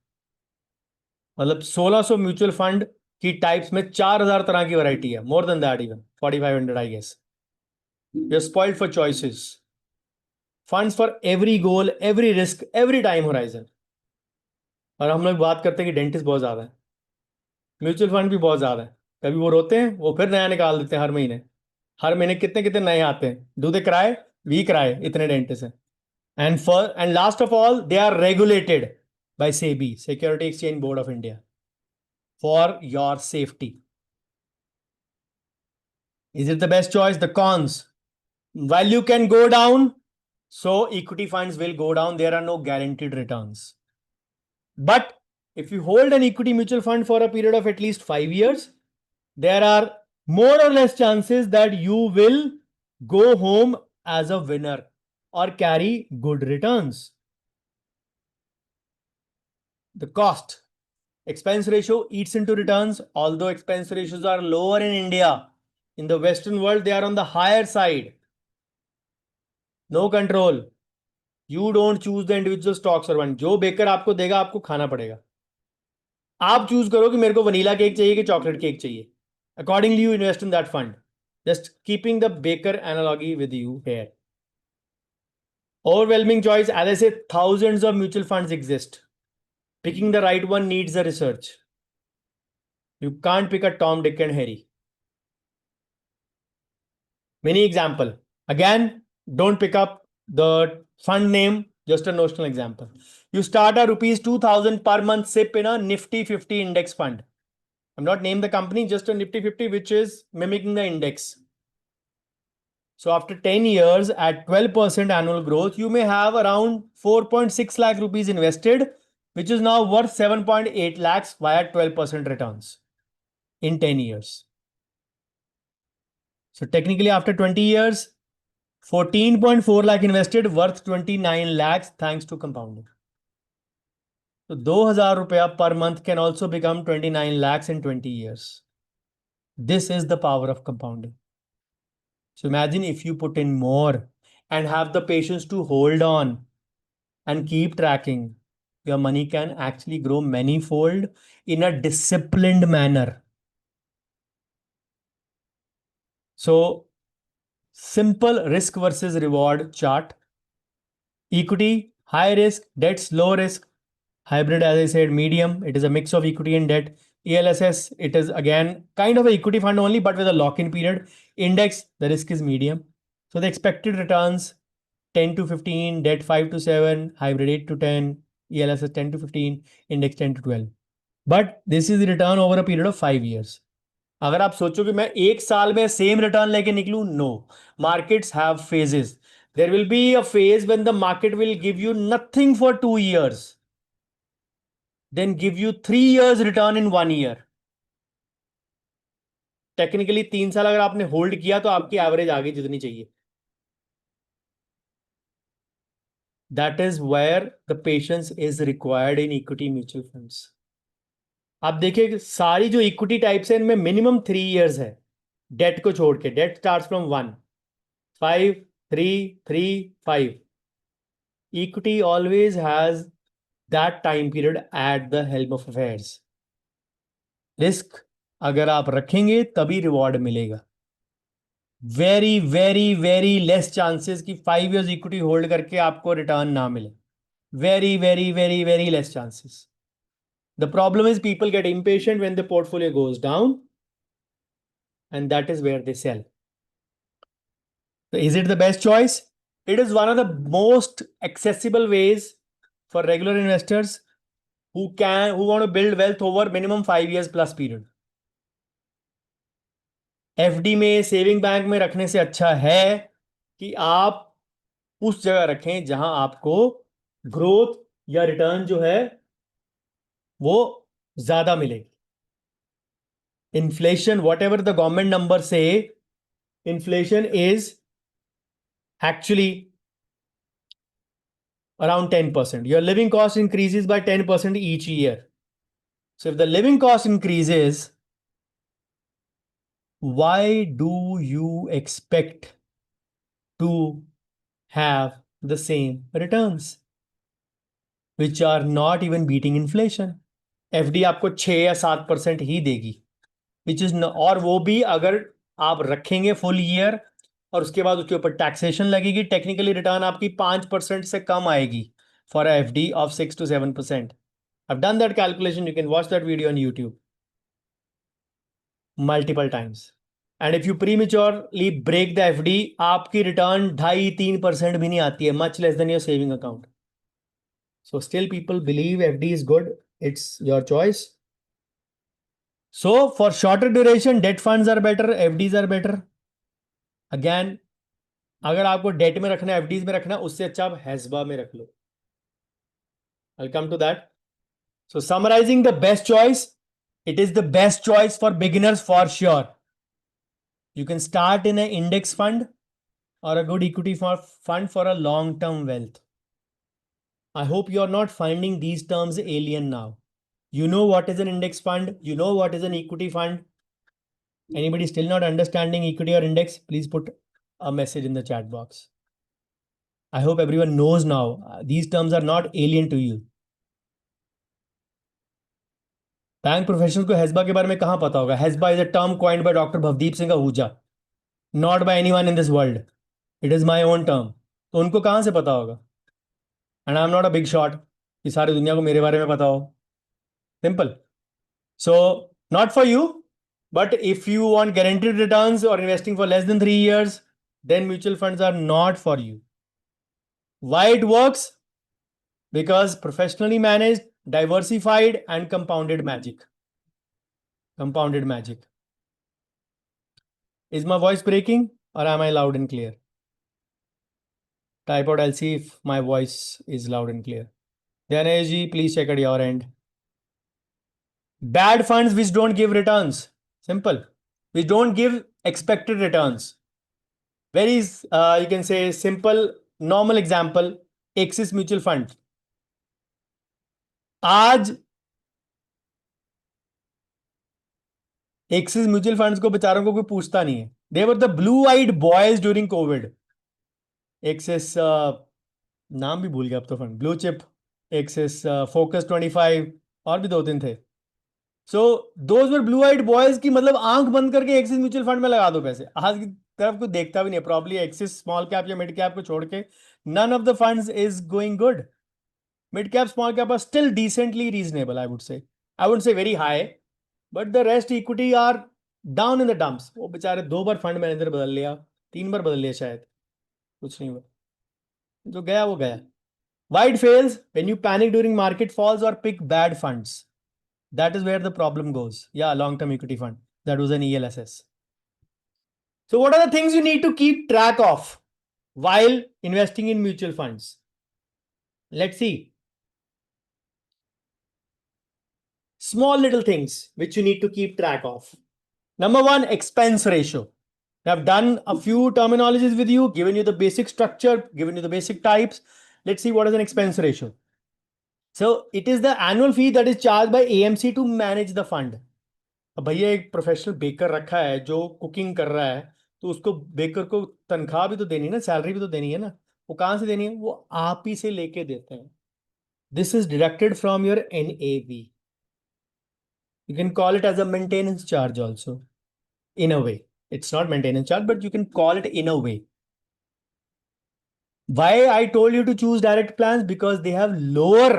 मतलब 1600 म्यूचुअल फंड की टाइप्स में 4000 तरह की वैरायटी है. More than that even 4500 I guess. You are spoiled for choices. Funds for every goal, every risk, every time horizon. और हम लोग बात करते हैं कि डेंटिस्ट बहुत ज्यादा है, म्यूचुअल फंड भी बहुत ज्यादा है. कभी वो रोते हैं, वो फिर नया निकाल देते हैं हर महीने. हर महीने कितने कितने नए आते हैं. Do they cry? We cry, इतने डेंटिस्ट हैं. And last of all, they are regulated. by SEBI, Security Exchange Board of India, for your safety. Is it the best choice? The cons. Value can go down, so equity funds will go down. There are no guaranteed returns. But if you hold an equity mutual fund for a period of at least 5 years, there are more or less chances that you will go home as a winner or carry good returns. The cost. Expense ratio eats into returns, although expense ratios are lower in India. In the Western world, they are on the higher side. No control. You don't choose the individual stocks or one. जो baker आपको देगा आपको खाना पड़ेगा. आप choose करो कि मेरे को वनीला केक चाहिए कि चॉकलेट केक चाहिए. Accordingly, you invest in that fund. Just keeping the baker analogy with you here. Overwhelming choice. As I said, thousands of mutual funds exist. Picking the right one needs a research. You can't pick a Tom, Dick, and Harry. Many example. Again, don't pick up the fund name, just a notional example. You start a rupees 2000 per month SIP in a Nifty 50 index fund. I'm not naming the company, just a Nifty 50, which is mimicking the index. So after 10 years at 12% annual growth, you may have around 4.6 lakh rupees invested, which is now worth 7.8 lakhs via 12% returns in 10 years. So technically after 20 years, 14.4 lakh invested, worth 29 lakhs thanks to compounding. So 2000 rupees per month can also become 29 lakhs in 20 years. This is the power of compounding. So imagine if you put in more and have the patience to hold on and keep tracking, your money can actually grow manyfold in a disciplined manner. So simple risk versus reward chart. Equity, high risk, debts, low risk. Hybrid, as I said, medium. It is a mix of equity and debt. ELSS, it is again kind of an equity fund only, but with a lock-in period. Index, the risk is medium. So the expected returns 10 to 15, debt 5 to 7, hybrid 8 to 10, ELSS 10 to 15, index 10 to 12. But this is the return over a period of 5 years. अगर आप सोचो कि मैं एक साल में same return लेके निकलूं, no. Markets have phases. There will be a phase when the market will give you nothing for 2 years, then give you 3 years return in 1 year. Technically 3 साल अगर आपने होल्ड किया तो आपकी एवरेज आगे जितनी चाहिए. That is where the patience is required in equity mutual funds. आप देखिए सारी जो इक्विटी टाइप्स है इनमें मिनिमम 3 इयर्स है, डेट को छोड़ के. Debt starts from 1, 5, 3, 3, 5. Equity always has that time period at the helm of affairs. Risk अगर आप रखेंगे तभी रिवॉर्ड मिलेगा. Very very very less chances कि 5 इयर्स इक्विटी होल्ड करके आपको रिटर्न ना मिले. Very very very very less chances. The problem is people get impatient when the portfolio goes down, and that is where they sell. So is it the best choice? It is one of the most accessible ways for regular investors who want to build wealth over minimum 5 years plus period. FD में saving bank में रखने से अच्छा है कि आप उस जगह रखें जहां आपको ग्रोथ या रिटर्न जो है वो ज्यादा मिलेगी. Inflation, whatever the government numbers say, inflation is actually around 10%. Your living cost increases by 10% each year. So if the living cost increases, why do you expect to have the same returns, which are not even beating inflation? FD आपको 6 या 7% ही देगी, which is और वो भी अगर आप रखेंगे full year और उसके बाद उसके ऊपर टैक्सेशन लगेगी. टेक्निकली रिटर्न आपकी 5% से कम आएगी for a FD of 6 to 7%. I've done that calculation. You can watch that video on YouTube multiple times. And if you prematurely break the FD, आपकी रिटर्न 2.5-3% भी नहीं आती है, much less than your saving account. So still people believe FD is good. It's your choice. So for shorter duration, debt funds are better, FDs are better. Again, अगर आपको date में रखना है, एफडीज में रखना है, उससे अच्छा आप हैसबा में रख लो. I'll come to that. So summarizing the best choice, it is the best choice for beginners for sure. You can start in an index fund or a good equity fund for a long-term wealth. I hope you are not finding these terms alien now. You know what is an index fund. You know what is an equity fund. Anybody still not understanding equity or index? Please put a message in the chat box. I hope everyone knows now. These terms are not alien to you. Bank professional को HESBA के बारे में कहां पता होगा? HESBA is a term coined by doctor Bhavdeep Singh Ahuja, not by anyone in this world. It is my own term. तो उनको कहां से पता होगा? And I am not a big shot कि सारी दुनिया को मेरे बारे में पता हो. Simple. So not for you, but if you want guaranteed returns or investing for less than 3 years, then mutual funds are not for you. Why it works? Because professionally managed, diversified, and compounded magic. Compounded magic. Is my voice breaking or am I loud and clear? Type out, I'll see if my voice is loud and clear. Dhyanesh, please check at your end. Bad funds which don't give returns. Simple. Which don't give expected returns. Very, you can say simple, normal example, Axis Mutual Fund. आज Axis mutual funds को बेचारों को कोई पूछता नहीं है. They were the blue eyed boys during Covid. Axis नाम भी भूल गया अब तो. Fund blue chip, Axis focus 25 और भी 2-3 थे. So those were blue eyed boys की मतलब आंख बंद करके एक्सिस म्यूचुअल फंड में लगा दो पैसे. आज की तरफ कोई देखता भी नहीं है. प्रॉब्ली एक्सिस स्मॉल कैप या मिड कैप को छोड़ के none of the funds is going good. Mid cap, small cap are still decently reasonable, I would say. I wouldn't say very high, but the rest equity are down in the dumps. वो बेचारे 2 बार fund manager बदल लिया, 3 बार बदल लिया शायद, कुछ नहीं हुआ. जो गया वो गया. Why it fails? When you panic during market falls or pick bad funds. That is where the problem goes. Yeah, long-term equity fund. That was an ELSS. So what are the things you need to keep track of while investing in mutual funds? Let's see. Small little things which you need to keep track of. Number one, expense ratio. I've done a few terminologies with you, given you the basic structure, given you the basic types. Let's see what is an expense ratio. So it is the annual fee that is charged by AMC to manage the fund. अब भैया एक professional baker रखा है जो cooking कर रहा है, तो उसको बेकर को तनख्वाह भी तो देनी है ना, सैलरी भी तो देनी है ना. वो कहां से देनी है? वो आप ही से लेके देते हैं. This is deducted from your NAV. You can call it as a maintenance charge also, in a way. It's not maintenance charge, but you can call it in a way. Why I told you to choose direct plans? Because they have lower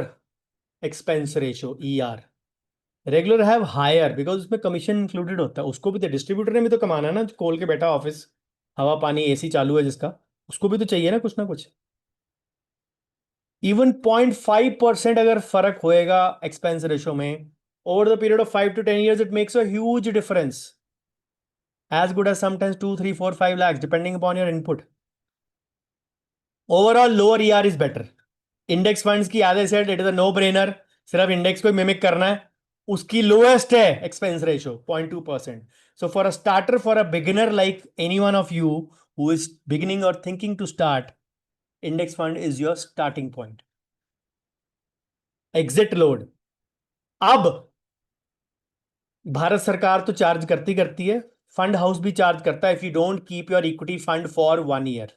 expense ratio, ER. Regular have higher because उसमें commission included होता है. उसको भी तो distributor ने भी तो कमाना है ना, खोल के बैठा ऑफिस, हवा पानी AC चालू है जिसका, उसको भी तो चाहिए ना कुछ. इवन 0.5% अगर फर्क होएगा एक्सपेंस रेशो में over the period of 5 to 10 years, it makes a huge difference. As good as sometimes 2, 3, 4, 5 lakhs, depending upon your input. Overall, lower ER is better. Index funds की as I said, it is a no-brainer. सिर्फ index को mimic करना है. उसकी lowest है expense ratio 0.2%. So for a starter, for a beginner like any one of you who is beginning or thinking to start, index fund is your starting point. Exit load. अब भारत सरकार तो charge करती है, fund house भी charge करता है. If you don't keep your equity fund for 1 year.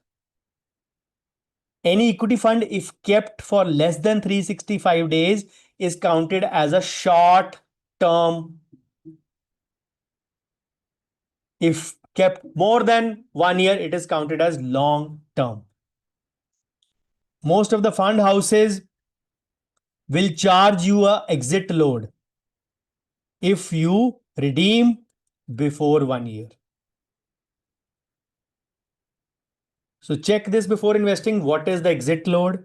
Any equity fund, if kept for less than 365 days, is counted as a short term. If kept more than 1 year, it is counted as long term. Most of the fund houses will charge you a exit load if you redeem before 1 year. So check this before investing. What is the exit load?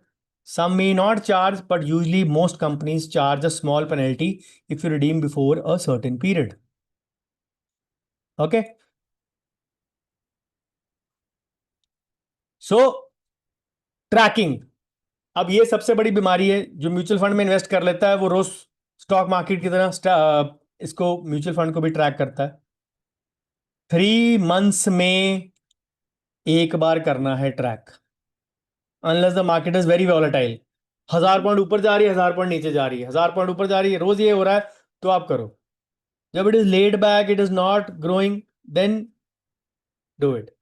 Some may not charge, but usually most companies charge a small penalty if you redeem before a certain period. Okay. So tracking, अब ये सबसे बड़ी बीमारी है। जो mutual fund में invest कर लेता है वो रोज स्टॉक मार्केट की तरह इसको म्यूचुअल फंड को भी ट्रैक करता है। 3 मंथ्स में एक बार करना है track, unless the market is very volatile. 1000 point ऊपर जा रही है, 1000 पॉइंट नीचे जा रही है, 1000 पॉइंट ऊपर जा रही है, रोज ये हो रहा है, तो आप करो। जब it is laid back, it is not growing, then do it.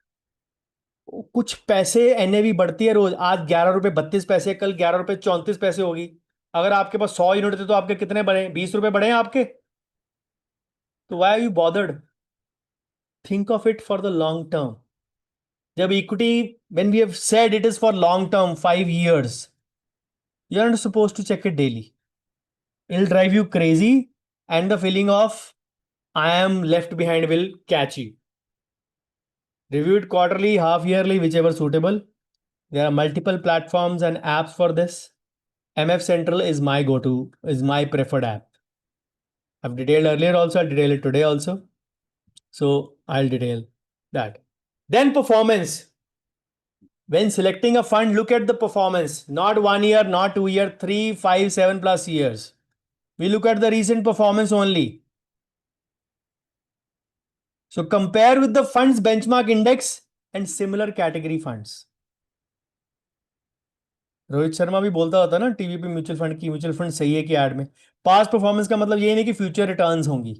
कुछ पैसे एनएवी बढ़ती है रोज। आज 11 रुपए 32 पैसे, कल 11 रुपए 34 पैसे होगी। अगर आपके पास 100 यूनिट थे तो आपके कितने बढ़े? 20 रुपए बढ़े हैं आपके। तो why are you bothered? Think of it for the long term. जब equity, when we have said it is for long term 5 years, you are not supposed to check it daily. It'll drive you crazy, and the feeling of I am left behind will catch you. Review it quarterly, half yearly, whichever suitable. There are multiple platforms and apps for this. MF Central is my go-to, is my preferred app. I've detailed earlier also, I'll detail it today also. So I'll detail that. Then performance. When selecting a fund, look at the performance, not 1 year, not 2 year, 3, 5, 7+ years. We look at the recent performance only. So compare with the fund's benchmark index and similar category funds. Rohit Sharma भी बोलता होता ना TV पे, mutual fund सही है कि add में। Past performance का मतलब ये नहीं कि फ्यूचर रिटर्न्स होंगी।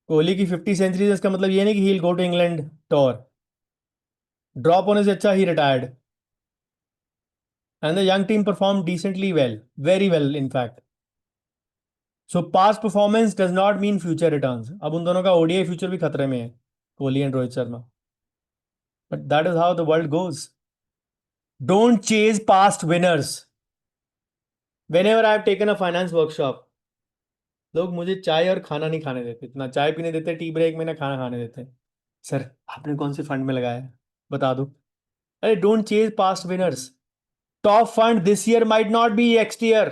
कोहली की 50 सेंचुरीज, इसका मतलब ये नहीं कि he will go to England tour. Drop होने से अच्छा ही retired, and the young team perform decently well, very well in fact. So past performance does not mean future returns. अब उन दोनों का ओडीआई फ्यूचर भी खतरे में है, Kohli and Rohit Sharma. But that is how the world goes. Don't chase past winners. Whenever I have taken a finance workshop, लोग मुझे चाय और खाना नहीं खाने देते, ना चाय पीने देते टी ब्रेक में, ना खाना खाने देते। सर आपने कौन से फंड में लगाया है, बता दो। अरे don't chase past winners. Top fund this year might not be next year.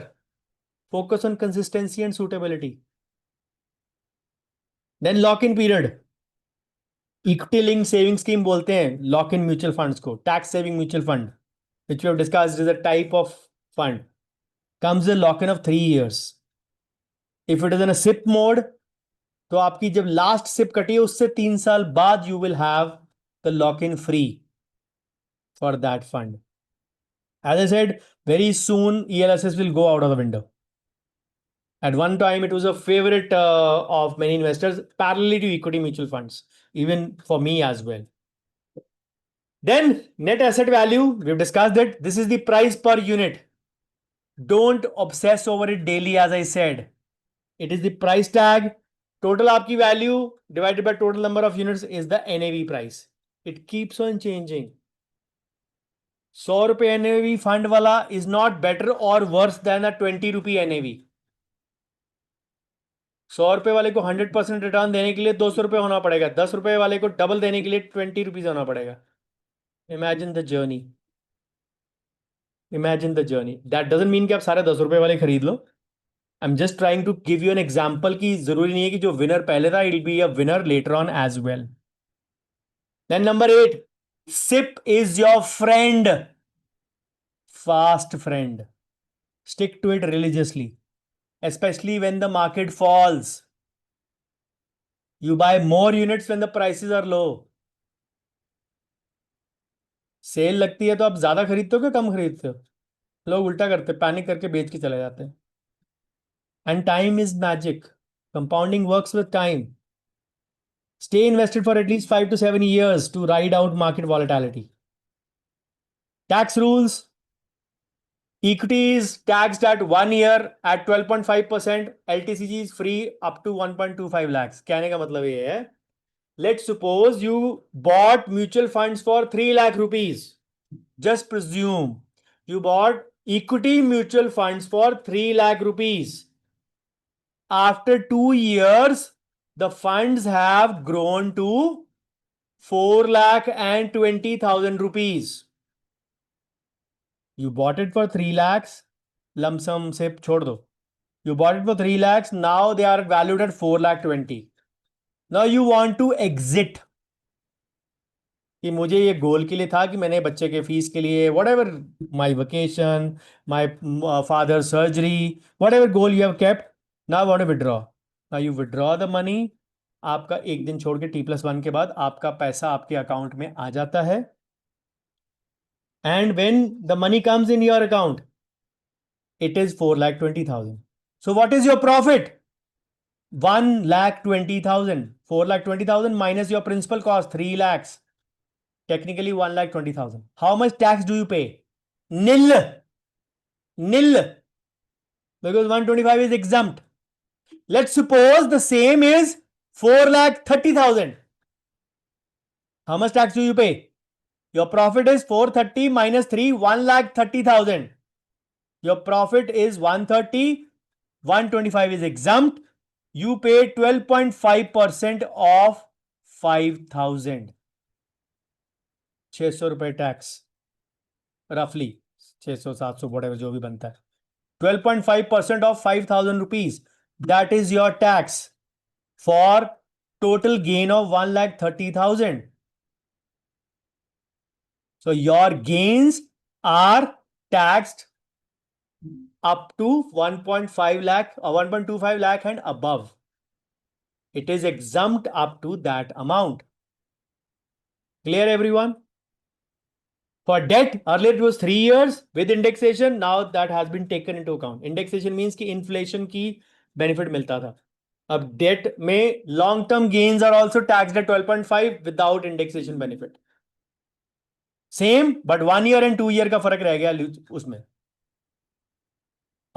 Focus on consistency and suitability. Then lock in period. Equity link saving scheme बोलते हैं लॉक इन म्यूचुअल फंड्स को। Tax saving mutual fund which we have discussed is a type of fund, comes a lock in of 3 years. If it is in a SIP mode, तो आपकी जब last SIP कटी है उससे 3 साल बाद you will have the lock in free for that fund. As I said, very soon ELSS will go out of the window. At one time, it was a favorite of many investors, parallelly to equity mutual funds, even for me as well. Then net asset value, we've discussed it. This is the price per unit. Don't obsess over it daily, as I said. It is the price tag. Total आपकी value divided by total number of units is the NAV price. It keeps on changing. 100 रुपए NAV fund वाला is not better or worse than a 20 rupee NAV. 100 रुपए वाले को 100% return देने के लिए 200 रुपए होना पड़ेगा, 10 रुपए वाले को डबल देने के लिए 20 रुपीज होना पड़ेगा. Imagine the journey. Imagine the journey. That doesn't mean कि आप सारे 10 रुपए वाले खरीद लो. I am just trying to give you an example कि जरूरी नहीं है कि जो विनर पहले था it be a winner later on as well. Then number 8, SIP is your friend, fast friend. Stick to it religiously, especially when the market falls. You buy more units when the prices are low. Sale लगती है तो आप ज्यादा खरीदते हो कि कम खरीदते हो? लोग उल्टा करते, पैनिक करके बेच के चले जाते हैं. And time is magic. Compounding works with time. Stay invested for at least 5 to 7 years to ride out market volatility. Tax rules. Equity is taxed at 1 year at 12.5%. LTCG is free up to 1.25 lakhs. कहने का मतलब ये है, let's suppose you bought mutual funds for 3 lakh rupees. Just presume you bought equity mutual funds for 3 lakh rupees. After 2 years, the funds have grown to 4 lakh and 20,000 rupees. You bought it for 3 lakhs. Lump sum से छोड़ दो. You bought it for 3 lakhs. Now they are valued at 4 lakh 20. Now you want to exit. कि मुझे ये गोल के लिए था कि मैंने बच्चे के फीस के लिए whatever my vacation, my father surgery, whatever goal you have kept, now I want to withdraw. Now you withdraw the money. आपका एक दिन छोड़ के T+1 के बाद आपका पैसा आपके अकाउंट में आ जाता है. And when the money comes in your account, it is 4,20,000. So what is your profit? 1,20,000. 4,20,000 minus your principal cost 3 lakhs. Technically 1,20,000. How much tax do you pay? Nil. Nil. Because 125 is exempt. Let's suppose the same is 4,30,000. How much tax do you pay? Your profit is 430 minus 3, 1,30,000. Your profit is 130, 125 is exempt. You pay 12.5% of 5,000. 600 रुपए tax, रफली 600-700 whatever जो भी बनता है. 12.5% of 5,000 rupees. That is your tax for total gain of 1,30,000. So your gains are taxed up to 1.5 lakh or 1.25 lakh and above. It is exempt up to that amount. Clear, everyone? For debt, earlier it was 3 years with indexation. Now that has been taken into account. Indexation means कि inflation की benefit मिलता था. अब debt में long term gains are also taxed at 12.5 without indexation benefit. Same, but 1 year and 2 year का फर्क रह गया उसमें.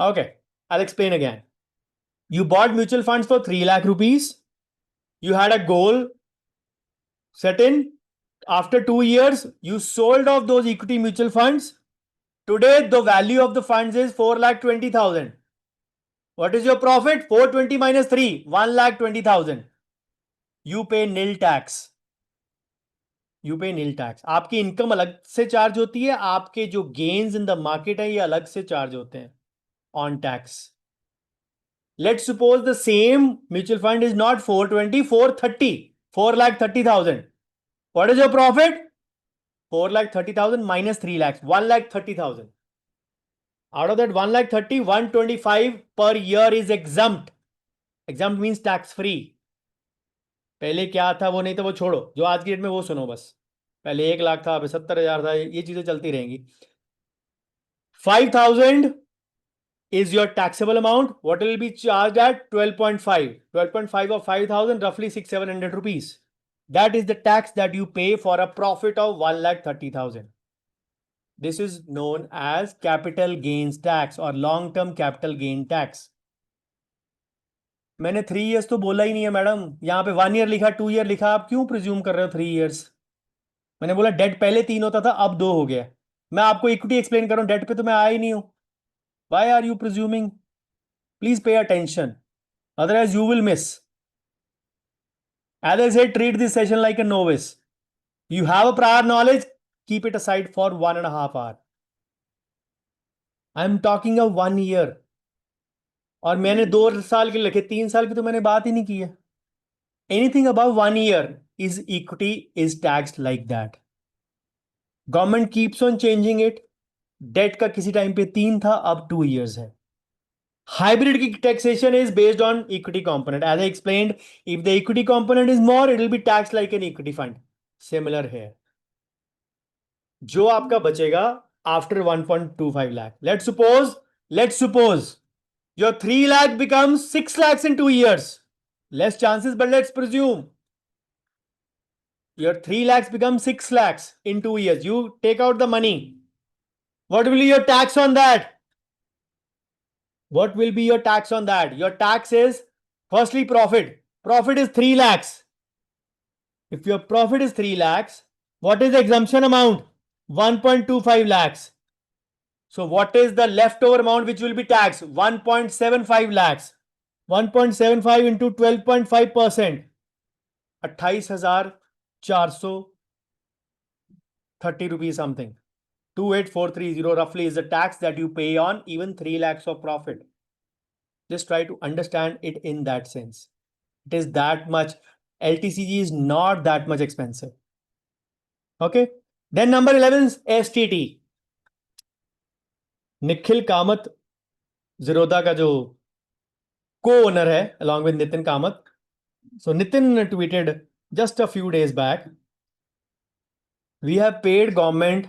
Okay, I'll explain again. You bought mutual funds for 3 lakh rupees. You had a goal set in. After 2 years, you sold off those equity mutual funds. Today, the value of the funds is 4,20,000. What is your profit? 420 minus 3, 1,20,000. You pay nil tax. You pay nil tax. आपकी income अलग से charge होती है, आपके जो gains in the market है ये अलग से चार्ज होते हैं on tax. Let's suppose the same mutual fund is not 420, 430, 4,30,000. What is your profit? 4,30,000 minus 3 lakhs, 1,30,000. Out of that 1,30,000, 125 per year is exempt. Exempt means tax free. पहले क्या था वो नहीं था वो छोड़ो, जो आज की डेट में वो सुनो बस. पहले 1 लाख था, अभी 70,000 था, ये चीजें चलती रहेंगी. 5,000 is your taxable amount. What will be charged at? 12.5. 12.5 of 5,000, roughly 600-700 rupees. That is the tax that you pay for a profit of 1,30,000. This is known as capital gains tax or long-term capital gain tax. मैंने 3 years तो बोला ही नहीं है madam, यहाँ पे 1 year लिखा, 2 year लिखा, आप क्यों प्रिज्यूम कर रहे हो 3 years? मैंने बोला डेट पहले 3 होता था, अब 2 हो गया. मैं आपको इक्विटी एक्सप्लेन कर रहा हूँ, डेट पे तो मैं आया ही नहीं हूं. Why are you presuming? Please pay attention. Otherwise, you will miss. As I said, treat this session like a novice. You have a prior knowledge, keep it aside for 1.5 hours. I am talking of 1 year. और मैंने 2 साल के लिखे, 3 साल की तो मैंने बात ही नहीं की है. Anything above 1 year is equity is taxed like that. Government keeps on changing it. Debt का किसी टाइम पे 3 था, अब 2 years है. Hybrid taxation is based on equity component. As I explained, if the equity component is more, it will be taxed like an equity fund. Similar here. जो आपका बचेगा after 1.25 lakh. Let's suppose your 3 lakh becomes 6 lakhs in 2 years. Less chances, but let's presume your 3 lakhs becomes 6 lakhs in 2 years. You take out the money. What will be your tax on that? What will be your tax on that? Your tax is firstly profit. Profit is 3 lakhs. If your profit is 3 lakhs, what is the exemption amount? 1.25 lakhs. So what is the leftover amount which will be taxed? 1.75 lakhs. 1.75 into 12.5%. 28,430 rupees something. 28,430 roughly is the tax that you pay on even 3 lakhs of profit. Just try to understand it in that sense. It is that much. LTCG is not that much expensive. Okay. Then number 11 is STT. Nikhil Kamath, Zerodha का जो co-owner है along with Nitin Kamath. So Nitin tweeted just a few days back, we have paid government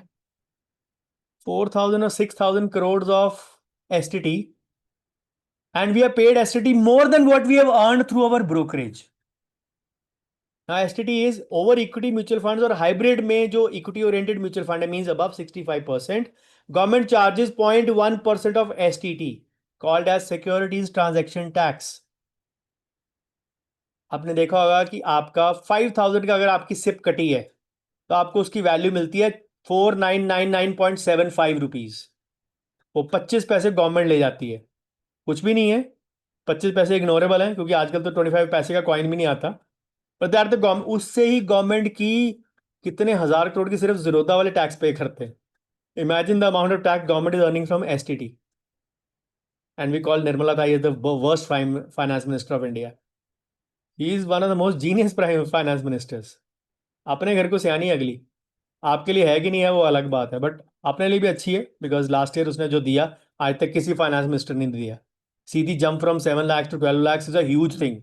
4,000 or 6,000 crores of STT, and we have paid STT more than what we have earned through our brokerage. Now STT is over equity mutual funds or hybrid में जो equity oriented mutual fund means above 65%. Government charges 0.1% of STT called as securities transaction tax. आपने देखा होगा कि आपका 5,000 का अगर आपकी सिप कटी है तो आपको उसकी वैल्यू मिलती है 4999.75 रुपीज. वो 25 पैसे गवर्नमेंट ले जाती है. कुछ भी नहीं है, 25 पैसे इग्नोरेबल है क्योंकि आजकल तो 25 पैसे का कॉइन भी नहीं आता. पर दैट द गवर्नमेंट, उससे ही गवर्नमेंट की कितने हजार करोड़ की सिर्फ जीरोधा वाले टैक्स पे करते हैं. Imagine the amount of tax government is earning from STT. And we call Nirmala Tai the worst finance minister of India. He is one of the most genius finance ministers. अपने घर को सियानी अगली. आपके लिए है कि नहीं है वो अलग बात है, बट अपने लिए भी अच्छी है बिकॉज लास्ट ईयर उसने जो दिया आज तक किसी फाइनेंस मिनिस्टर ने दिया. सीधी jump from 7 lakh to 12 lakh is a huge thing.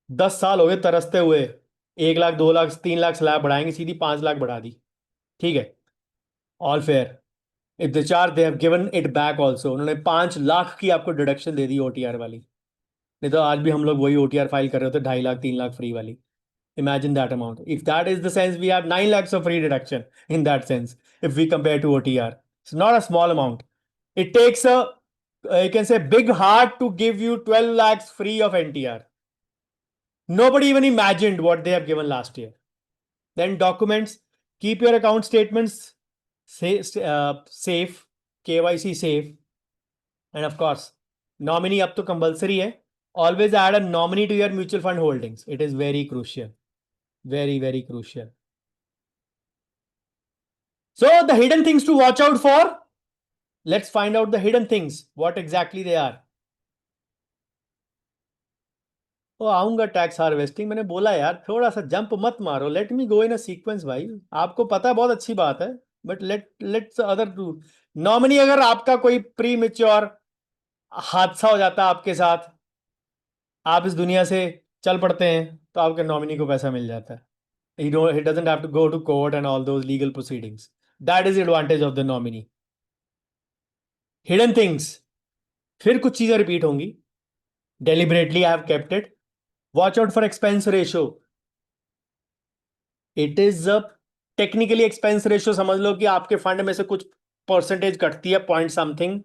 10 साल हो गए तरसते हुए. 1 लाख 2 लाख 3 लाख स्लैब बढ़ाएंगे, सीधी 5 लाख बढ़ा दी. ठीक है, ऑल फेयर. इफ द चार they have given it back also. उन्होंने 5 लाख की आपको डिडक्शन दे दी ओटीआर वाली. नहीं तो आज भी हम लोग वही ओटीआर फाइल कर रहे होते 2.5 लाख 3 लाख फ्री वाली. Imagine that amount. If that is the sense, we have 9 lakhs of free deduction in that sense. If we compare to OTR, it's not a small amount. It takes a, you can say, big heart to give you 12 lakhs free of NTR. Nobody even imagined what they have given last year. Then documents, keep your account statements safe, KYC safe. And of course, nominee up to compulsory hai. Always add a nominee to your mutual fund holdings. It is very crucial. Very, very crucial. So the hidden things to watch out for. Let's find out the hidden things. What exactly they are. तो आऊंगा tax harvesting. मैंने बोला यार थोड़ा सा jump मत मारो. Let me go in a sequence भाई. आपको पता है बहुत अच्छी बात है, but let's other do. Nominee, अगर आपका कोई प्री मेच्योर हादसा हो जाता है आपके साथ, आप इस दुनिया से चल पड़ते हैं, तो आपके नॉमिनी को पैसा मिल जाता है. He doesn't have to go to court and all those legal proceedings. That is the advantage of the nominee. Hidden things. फिर कुछ चीजें रिपीट होंगी. Deliberately I have kept it. Watch out for expense ratio. It is a technically expense ratio. समझ लो कि आपके fund में से कुछ परसेंटेज कटती है, point something,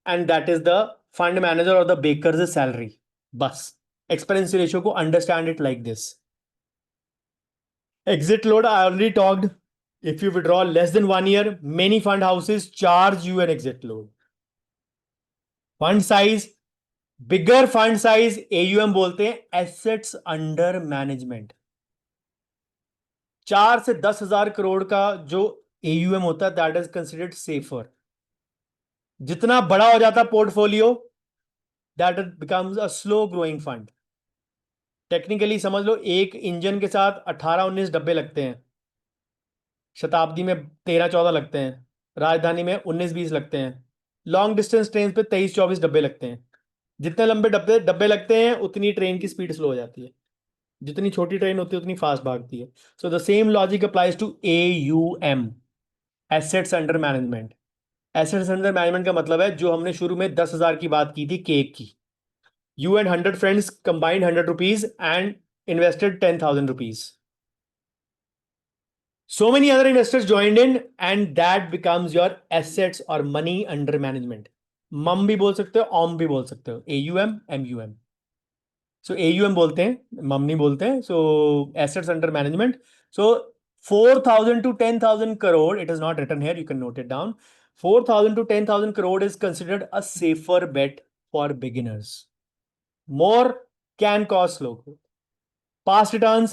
and that is the fund manager और द बेकर्स सैलरी. बस एक्सपेंस रेशियो को understand it like this. Exit load, I already talked. If you withdraw less than 1 year, many fund houses charge you an exit load. Fund size, bigger fund size, AUM बोलते हैं, assets under management. 4 से 10,000 करोड़ का जो AUM होता है, that is considered safer. जितना बड़ा हो जाता portfolio, that it becomes a slow growing fund. Technically समझ लो एक इंजन के साथ 18-19 डब्बे लगते हैं. शताब्दी में 13-14 लगते हैं. राजधानी में 19-20 लगते हैं. लॉन्ग डिस्टेंस ट्रेन पे 23-24 डब्बे लगते हैं. जितने लंबे डब्बे लगते हैं उतनी ट्रेन की स्पीड स्लो हो जाती है. जितनी छोटी ट्रेन होती है उतनी फास्ट भागती है. So the same logic applies to AUM, assets under management. Assets under management का मतलब है जो हमने शुरू में 10,000 की बात की थी केक की. You and 100 friends combined 100 rupees and invested 10,000 rupees. So many other investors joined in and that becomes your assets or money under management. मम भी बोल सकते हो, OM भी बोल सकते हो. AUM, MUM. So AUM बोलते हैं, मम नहीं बोलते हैं. So assets under management. So 4,000 to 10,000 crore, it is not written here, you can note it down. 4,000 to 10,000 crore is considered a safer bet for beginners. More can cause slow growth. Past returns,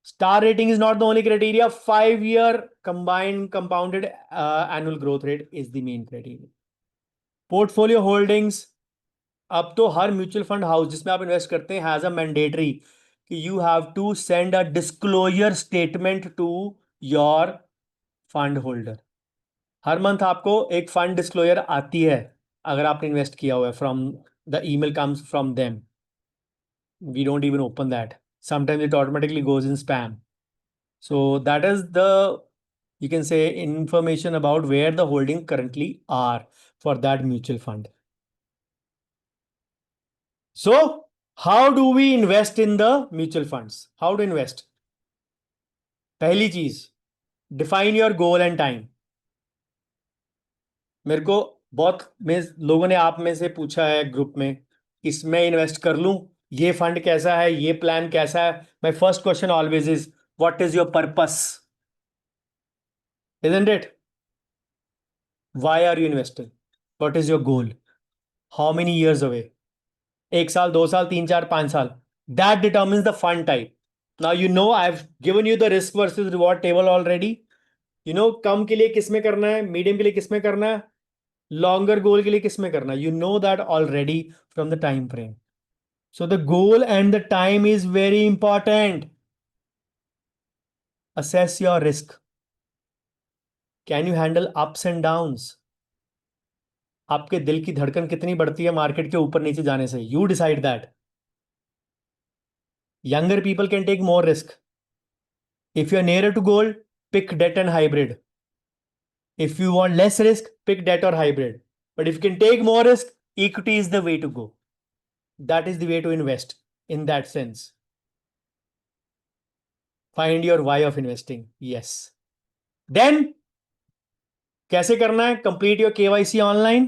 Star rating is not the only criteria. 5-year combined compounded annual growth rate is the main criteria. Portfolio holdings, अब तो हर mutual fund house जिसमें आप invest करते हैं has a mandatory कि you have to send a disclosure statement to your fund holder. हर month आपको एक फंड डिस्क्लोजर आती है अगर आपने इन्वेस्ट किया हुआ है. From the email comes from them. We don't even open that. Sometimes it automatically goes in spam. So that is the, you can say, information about where the holding currently are for that mutual fund. So how do we invest in the mutual funds? How to invest? पहली चीज, define your goal and time. मेरे को बहुत में लोगों ने आप में से पूछा है ग्रुप में, इसमें इन्वेस्ट कर लूं, ये फंड कैसा है, ये प्लान कैसा है. My first question always is what is your purpose, isn't it? Why are you investing? What is your goal? How many years away? 1 साल, 2 साल, 3, 4, 5 साल. That determines the fund type. Now you know I've given you the risk versus reward table already. You know कम के लिए किस में करना है, medium के लिए किस में करना है, लॉन्गर गोल के लिए किस में करना है. You know that already from the time frame. So the goal and the time is very important. Assess your risk. Can you handle ups and downs? आपके दिल की धड़कन कितनी बढ़ती है मार्केट के ऊपर नीचे जाने से? You decide that. Younger people can take more risk. If you're nearer to goal, pick debt and hybrid. If you want less risk, pick debt or hybrid. But if you can take more risk, equity is the way to go. That is the way to invest in that sense. Find your why of investing. Yes. Then कैसे करना है? Complete your KYC online.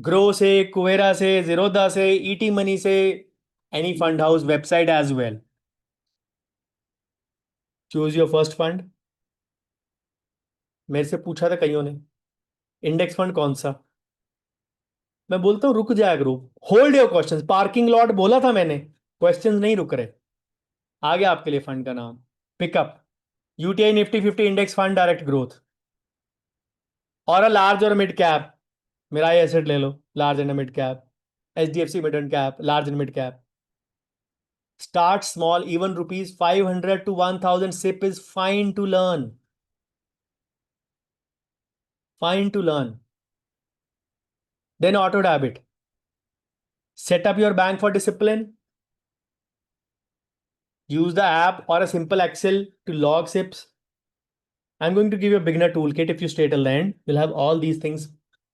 Grow से, Kuvera से, Zerodha से, ET Money से, any fund house website as well. Choose your first fund. मेरे से पूछा था कईयों ने, इंडेक्स फंड कौन सा. मैं बोलता हूं रुक जाए group, hold your questions. Parking lot बोला था मैंने, क्वेश्चंस नहीं रुक रहे. आ गया आपके लिए फंड का नाम, pick up UTI Nifty 50 index fund direct growth और अ लार्ज और mid cap. Mirae asset ले लो, large and mid cap. HDFC mid and cap, large and mid cap. Start small. Even rupees 500 to 1000 SIP is fine to learn. Fine to learn. Then auto debit. Set up your bank for discipline. Use the app or a simple Excel to log SIPs. I'm going to give you a beginner toolkit. If you stay till the end, you'll have all these things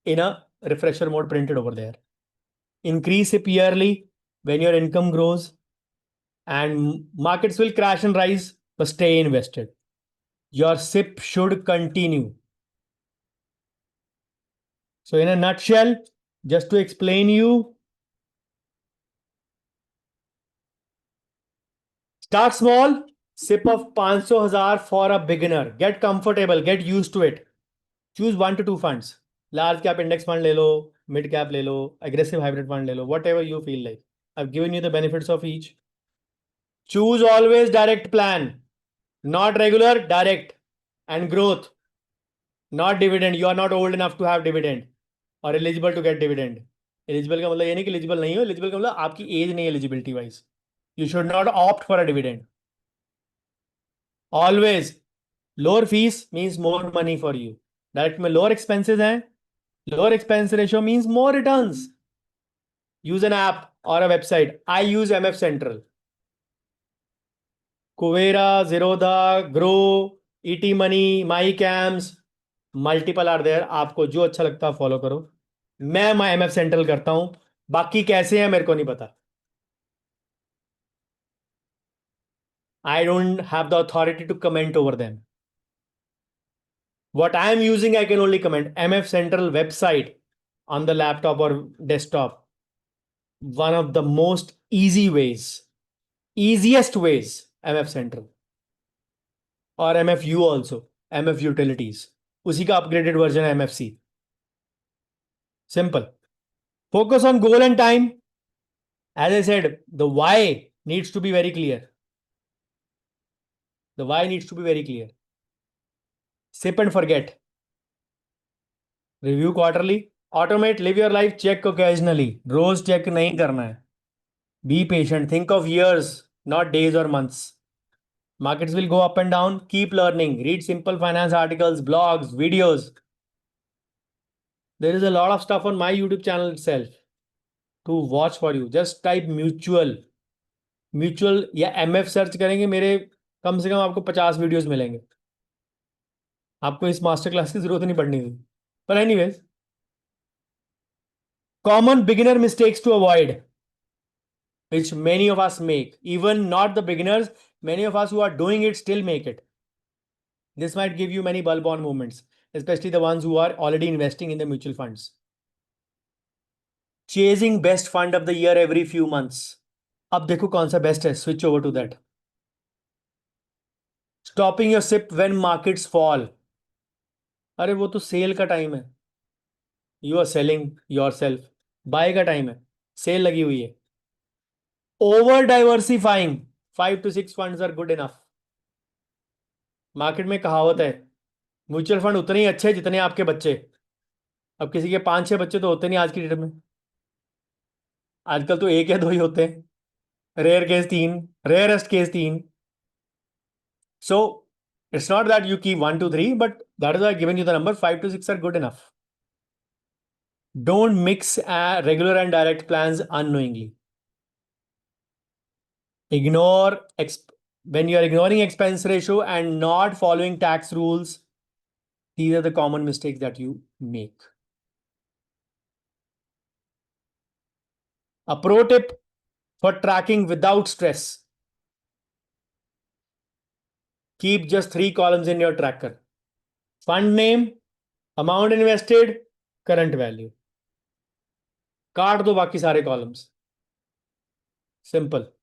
in a refresher mode printed over there. Increase SIP yearly when your income grows, and markets will crash and rise, but stay invested. Your SIP should continue. So in a nutshell, just to explain you, start small, SIP of 500,000 for a beginner. Get comfortable, get used to it. Choose 1 to 2 funds. Large cap index fund ले लो, mid cap ले लो, aggressive hybrid fund ले लो, whatever you feel like. I've given you the benefits of each. Choose always direct plan, not regular, direct. And growth, not dividend. You are not old enough to have dividend or eligible to get dividend. Eligible का मतलब ये नहीं कि eligible नहीं हो, eligible का मतलब आपकी age नहीं है eligibility wise. You should not opt for a dividend. Always lower fees means more money for you. Direct में lower expenses हैं. Lower expense ratio means more returns. Use an app or a website. I use MF Central. Kuvera, Zerodha, Grow, ET Money, MyCams, multiple are there. आपको जो अच्छा लगता है follow करो. मैं MF Central करता हूं, बाकी कैसे हैं मेरे को नहीं पता. I don't have the authority to comment over them. What I am using, I can only comment. MF Central website on the laptop or desktop. One of the most easiest ways, MF Central. और MFU also, MF Utilities. उसी का upgraded version है MFC. Simple. Focus on goal and time. As I said, the why needs to be very clear. The why needs to be very clear. Sip and forget. Review quarterly. Automate, live your life, check occasionally. Rose check नहीं करना है. Be patient. Think of years, not days or months. Markets will go up and down. Keep learning. Read simple finance articles, blogs, videos. There is a lot of stuff on my YouTube channel itself to watch for you. Just type mutual या MF search करेंगे, मेरे कम से कम आपको 50 videos मिलेंगे. आपको इस master class की जरूरत नहीं पड़नी थी. पर anyways, common beginner mistakes to avoid which many of us make. Even not the beginners, many of us who are doing it still make it. This might give you many bulb on moments, especially the ones who are already investing in the mutual funds. Chasing best fund of the year every few months. अब देखो कौन सा best है, switch over to that. Stopping your sip when markets fall. अरे वो तो cell का time है. You are selling yourself. Buy का टाइम है, सेल लगी हुई है. Over diversifying. 5 to 6 funds are good enough. Market में कहावत है, म्यूचुअल फंड उतने ही अच्छे जितने आपके बच्चे. अब किसी के 5-6 बच्चे तो होते नहीं आज की डेट में. आजकल तो 1 या 2 ही होते हैं. Rare case 3, rarest case 3. So it's not that you keep 1 to 3, but that is why I've given you the number. 5 to 6 are good enough. Don't mix regular and direct plans unknowingly. Ignore when you are ignoring expense ratio and not following tax rules. These are the common mistakes that you make. A pro tip for tracking without stress. Keep just 3 columns in your tracker. Fund name, amount invested, current value. काट दो बाकी सारे columns. Simple.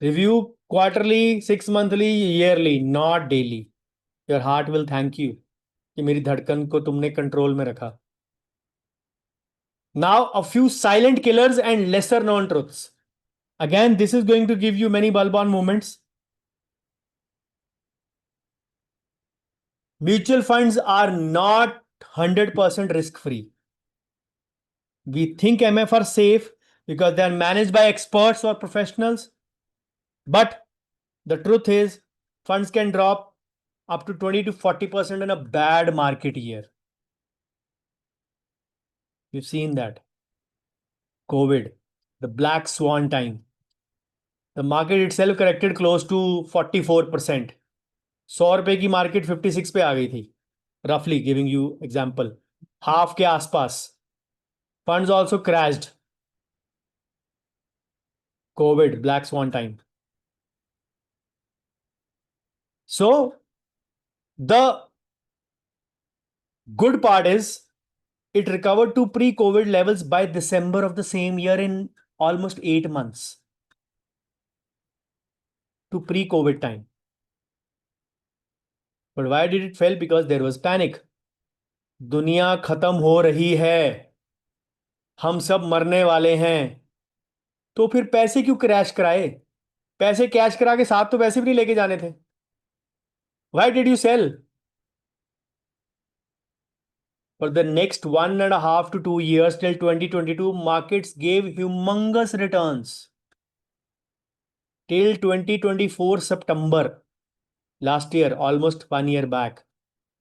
Review quarterly, 6 monthly, yearly, not daily. Your heart will thank you कि मेरी धड़कन को तुमने control में रखा. Now a few silent killers and lesser known truths. Again, this is going to give you many bulb on moments. Mutual funds are not 100% risk free. We think MF are safe because they are managed by experts or professionals. But the truth is, funds can drop up to 20 to 40% in a bad market year. We've seen that. COVID, the black swan time. The market itself corrected close to 44%. 100 रुपए की market 56 पे आ गई थी. Roughly giving you example. Half के आसपास. Funds also crashed. COVID, black swan time. So the good part is it recovered to pre-COVID levels by December of the same year in almost 8 months. To pre-COVID time. But why did it fail? Because there was panic. दुनिया खत्म हो रही है, हम सब मरने वाले हैं. तो फिर पैसे क्यों क्रैश कराए? पैसे कैश करा के साथ तो पैसे भी नहीं लेके जाने थे. Why did you sell? For the next 1.5 to 2 years till 2022, markets gave humongous returns. Till 2024 September, last year, almost 1 year back,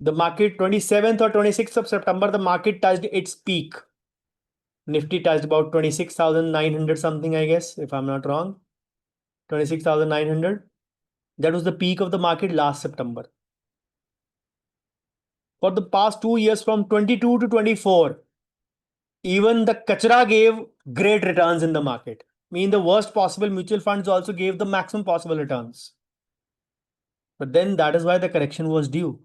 the market 27th or 26th of September, the market touched its peak. Nifty touched about 26,900 something, I guess, if I'm not wrong. 26,900. That was the peak of the market last September. For the past 2 years, from 22 to 24, even the kachra gave great returns in the market. The worst possible mutual funds also gave the maximum possible returns. But then that is why the correction was due.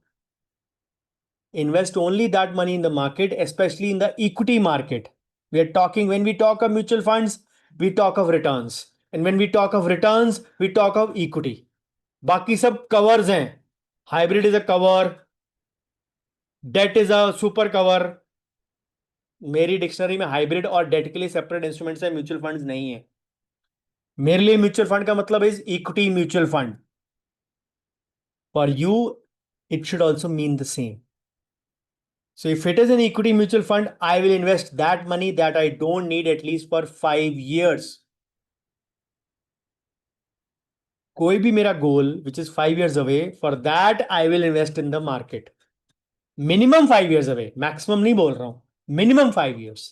Invest only that money in the market, especially in the equity market. When we talk of mutual funds, we talk of returns. And when we talk of returns, we talk of equity. बाकी सब covers हैं. Hybrid is a cover. Debt is a super cover. मेरी dictionary में hybrid और date के लिए separate instruments है, mutual funds नहीं है. मेरे लिए म्यूचुअल फंड का मतलब is equity mutual fund. For you, it should also mean the same. So if it is an equity mutual fund, I will invest that money that I don't need at least for 5 years. कोई भी मेरा goal which is 5 years away, for that I will invest in the market. Minimum 5 years away, maximum नहीं बोल रहा हूँ. Minimum 5 years.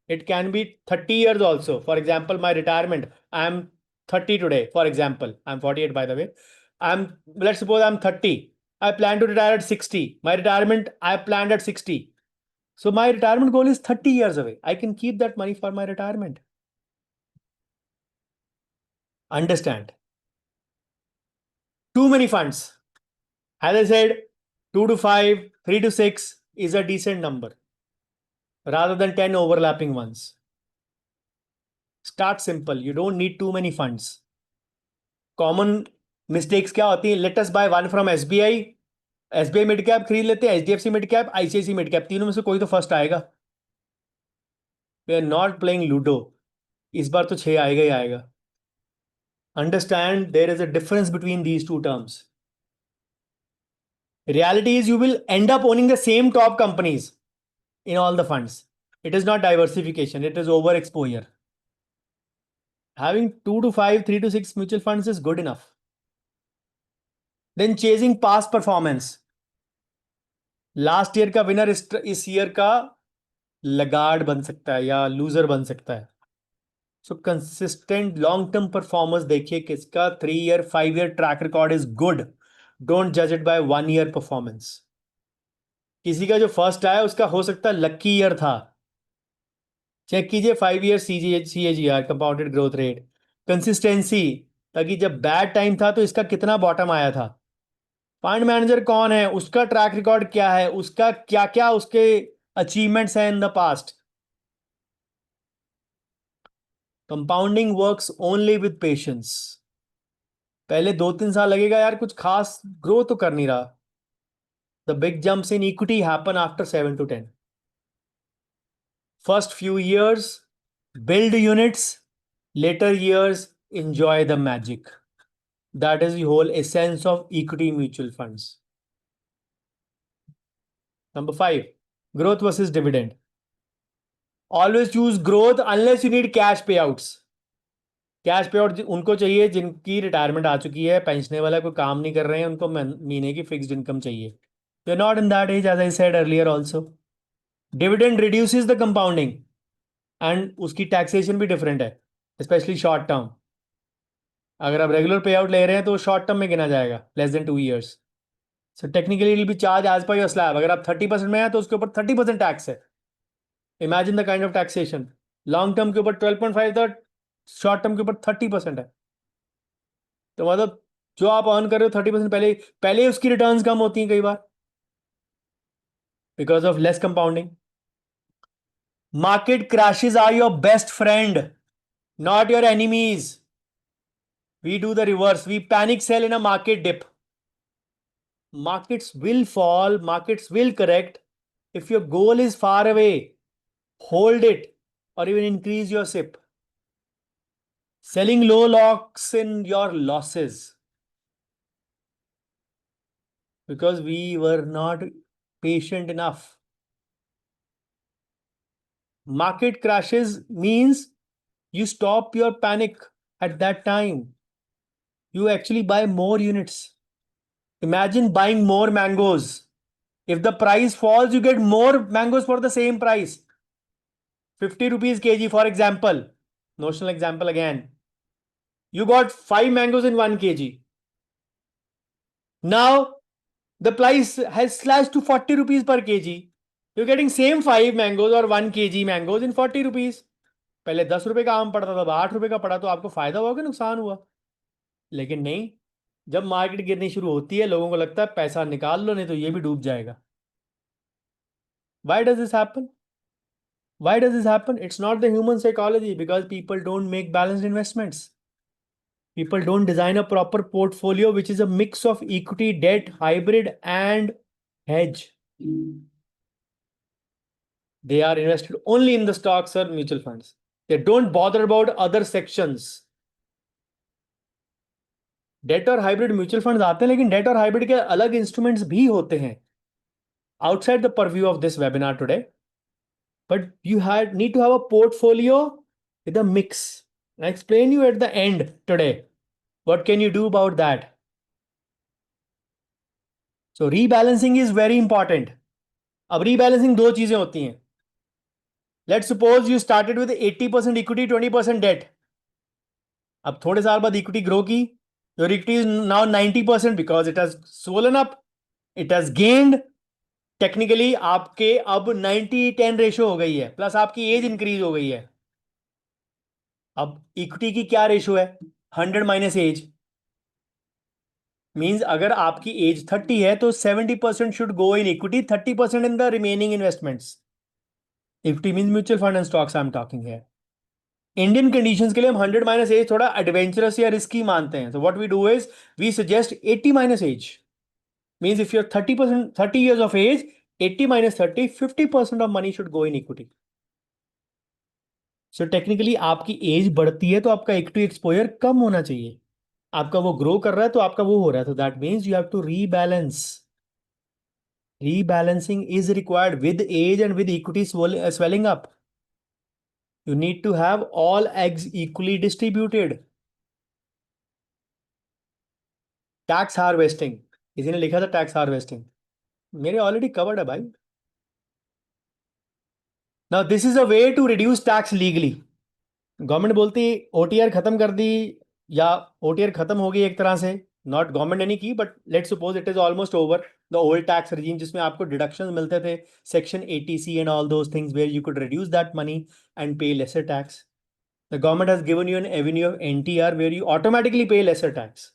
It can be 30 years also. For example, my retirement. I'm 30 today. For example, I'm 48 by the way. Let's suppose I'm 30. I plan to retire at 60. My retirement I planned at 60. So my retirement goal is 30 years away. I can keep that money for my retirement. Understand? Too many funds. As I said, 2 to 5, 3 to 6 is a decent number rather than 10 overlapping ones. Start simple. You don't need too many funds. Common mistakes क्या होती हैं? Let us buy one from SBI. SBI mid cap खरीद लेते हैं, HDFC mid cap, ICICI mid cap, तीनों में से कोई तो फर्स्ट आएगा. We are not playing Ludo. इस बार तो 6 आएगा ही आएगा. Understand there is a difference between these two terms. Reality is you will end up owning the same top companies in all the funds. It is not diversification, it is overexposure. Having 2 to 5, 3 to 6 mutual funds is good enough. Then chasing past performance. Last year का winner इस year का लगाड़ बन सकता है या loser बन सकता है. So consistent long-term performance देखिए किसका 3-year, 5-year track record is good. Don't judge it by 1-year performance. किसी का जो फर्स्ट आया उसका हो सकता है लक्की ईयर था. चेक कीजिए 5 year CAGR compounded growth rate, consistency, ताकि जब बैड टाइम था तो इसका कितना बॉटम आया था. फंड मैनेजर कौन है, उसका ट्रैक रिकॉर्ड क्या है, उसका क्या क्या उसके अचीवमेंट्स हैं in the past. Compounding works only with patience. पहले 2-3 साल लगेगा यार, कुछ खास ग्रो तो कर नहीं रहा. The big jumps in equity happen after 7 to 10. First few years, build units. Later years, enjoy the magic. That is the whole essence of equity mutual funds. Number 5, growth versus dividend. Always choose growth unless you need cash payouts. Cash पे out उनको चाहिए जिनकी retirement आ चुकी है, पेंशने वाला कोई काम नहीं कर रहे हैं, उनको महीने की फिक्स्ड इनकम चाहिए. They are not in that as as I said earlier also. Dividend reduces the compounding and उसकी टैक्सेशन भी डिफरेंट है, स्पेशली शॉर्ट टर्म. अगर आप रेगुलर पे आउट ले रहे हैं तो शॉर्ट टर्म में गिना जाएगा, less than 2 years. So technically it will be charge as per your slab. अगर आप 30% में हैं तो उसके ऊपर 30% टैक्स है. Imagine the kind of taxation. Long term के ऊपर 12.5 था, शॉर्ट टर्म के ऊपर 30% है. तो मतलब जो आप अर्न कर रहे हो 30% पहले पहले उसकी रिटर्न्स कम होती हैं कई बार because of less compounding. Market crashes are your best friend, not your enemies. We do the reverse. We panic sell in a market dip. Markets will fall, markets will correct. If your goal is far away, hold it or even increase your SIP. Selling low locks in your losses because we were not patient enough. Market crashes means you stop your panic at that time. You actually buy more units. Imagine buying more mangoes. If the price falls, you get more mangoes for the same price. 50 rupees kg, for example. Notional example again. You got 5 mangoes in 1 kg. Now, the price has slashed to 40 rupees per kg. You're getting same 5 mangoes or 1 kg mangoes in 40 rupees. पहले 10 रुपए का आम पड़ता था, अब 8 रुपए का पड़ा, तो आपको फायदा हुआ कि नुकसान हुआ? लेकिन नहीं, जब मार्केट गिरनी शुरू होती है लोगों को लगता है पैसा निकाल लो नहीं तो ये भी डूब जाएगा. Why does this happen? Why does this happen? It's not the human psychology, because people don't make balanced investments. People don't design a proper portfolio which is a mix of equity, debt, hybrid, and hedge. They are invested only in the stocks or mutual funds. They don't bother about other sections. Debt और hybrid mutual funds आते हैं, लेकिन date और hybrid के अलग instruments भी होते हैं outside the purview of this webinar today. But you need to have a portfolio with a mix. I explain you at the end today. What can you do about that? So rebalancing is very important. अब rebalancing दो चीजें होती हैं. Let's suppose you started with 80% equity, 20% debt. अब थोड़े साल बाद equity grow की. Your equity is now 90% because it has swollen up. It has gained. Technically आपके अब 90-10 रेशो हो गई है, प्लस आपकी एज इंक्रीज हो गई है. अब इक्विटी की क्या रेशो है? 100 माइनस एज. मींस अगर आपकी एज 30 है तो 70% should go in equity, 30% in the remaining investments. Equity means mutual fund and stocks I am talking है. इंडियन कंडीशंस के लिए हम 100 माइनस एज थोड़ा एडवेंचरस या रिस्की मानते हैं. So what we do is we suggest 80 minus age. Means if you are 30%, 30 years of age, 80 minus 30, 50% of money should go in equity. So technically आपकी as बढ़ती है तो आपका इक्विटी एक्सपोजर कम होना चाहिए. आपका वो ग्रो कर रहा है तो आपका वो हो रहा है. तो that means you have to rebalance. Rebalancing is required with age and with equity swelling अप. You need to have all eggs equally distributed. Tax harvesting, किसी ने लिखा था टैक्स हार्वेस्टिंग, मेरे ऑलरेडी कवर्ड है भाई. Now this is a way to reduce tax legally. Government बोलती OTR खत्म कर दी, या ओटीआर खत्म हो गई एक तरह से. नॉट गवर्नमेंट ने नहीं की, but let's suppose it is almost over. The old tax regime जिसमें आपको डिडक्शंस मिलते थे, section 80C and all those things where you could reduce that money and pay lesser tax. The government has given you an avenue of NTR where you automatically pay lesser tax.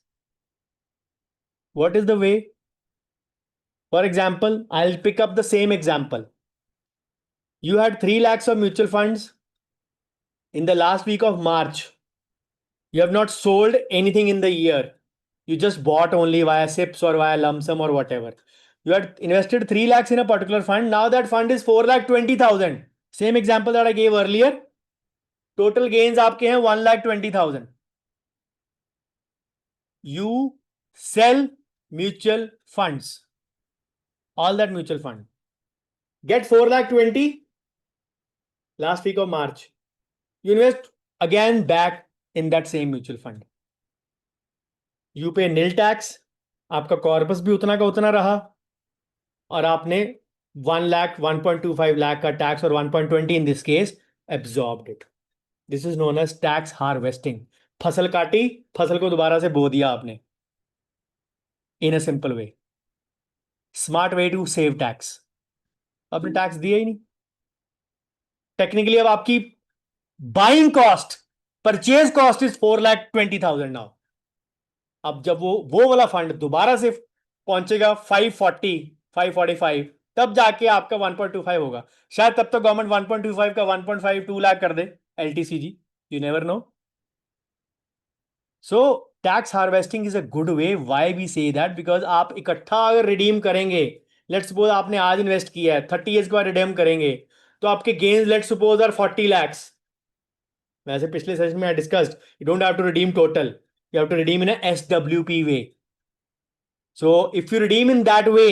What is the way? For example, I'll pick up the same example. You had 3 lakhs of mutual funds in the last week of March. You have not sold anything in the year. You just bought only via SIPs or via lump sum or whatever. You had invested 3 lakhs in a particular fund. Now that fund is 4,20,000. Same example that I gave earlier. Total gains आपके हैं 1,20,000. You sell mutual funds. All that mutual fund. Get 4,20,000 last week of March. You invest again back in that same mutual fund. You pay nil tax. आपका corpus भी उतना का उतना रहा, और आपने 1 लाख 1.25 लाख का टैक्स, और 1.20 in this case, absorbed it. This is known as tax harvesting. फसल काटी, फसल को दोबारा से बो दिया आपने. In a simple way, smart way to save tax. आपने टैक्स दिया ही नहीं. टेक्निकली अब आपकी buying cost, purchase cost is 4,20,000 now. अब जब वो वाला फंड दोबारा से पहुंचेगा 540, 545, तब जाके आपका 1.25 होगा. शायद तब तो गवर्नमेंट 1.25 का 1.52 लाख कर दे LTCG. You never know. So tax harvesting is a good way. Why we say that? Because आप इकट्ठा अगर रिडीम करेंगे, लेट्स सपोज आपने आज इन्वेस्ट किया है, 30 years के बाद रिडीम करेंगे, तो आपके gains let's suppose are 40 lakhs. वैसे पिछले सेशन में I discussed, you don't have to redeem total, you have to redeem in a SWP way. So if you redeem in that way,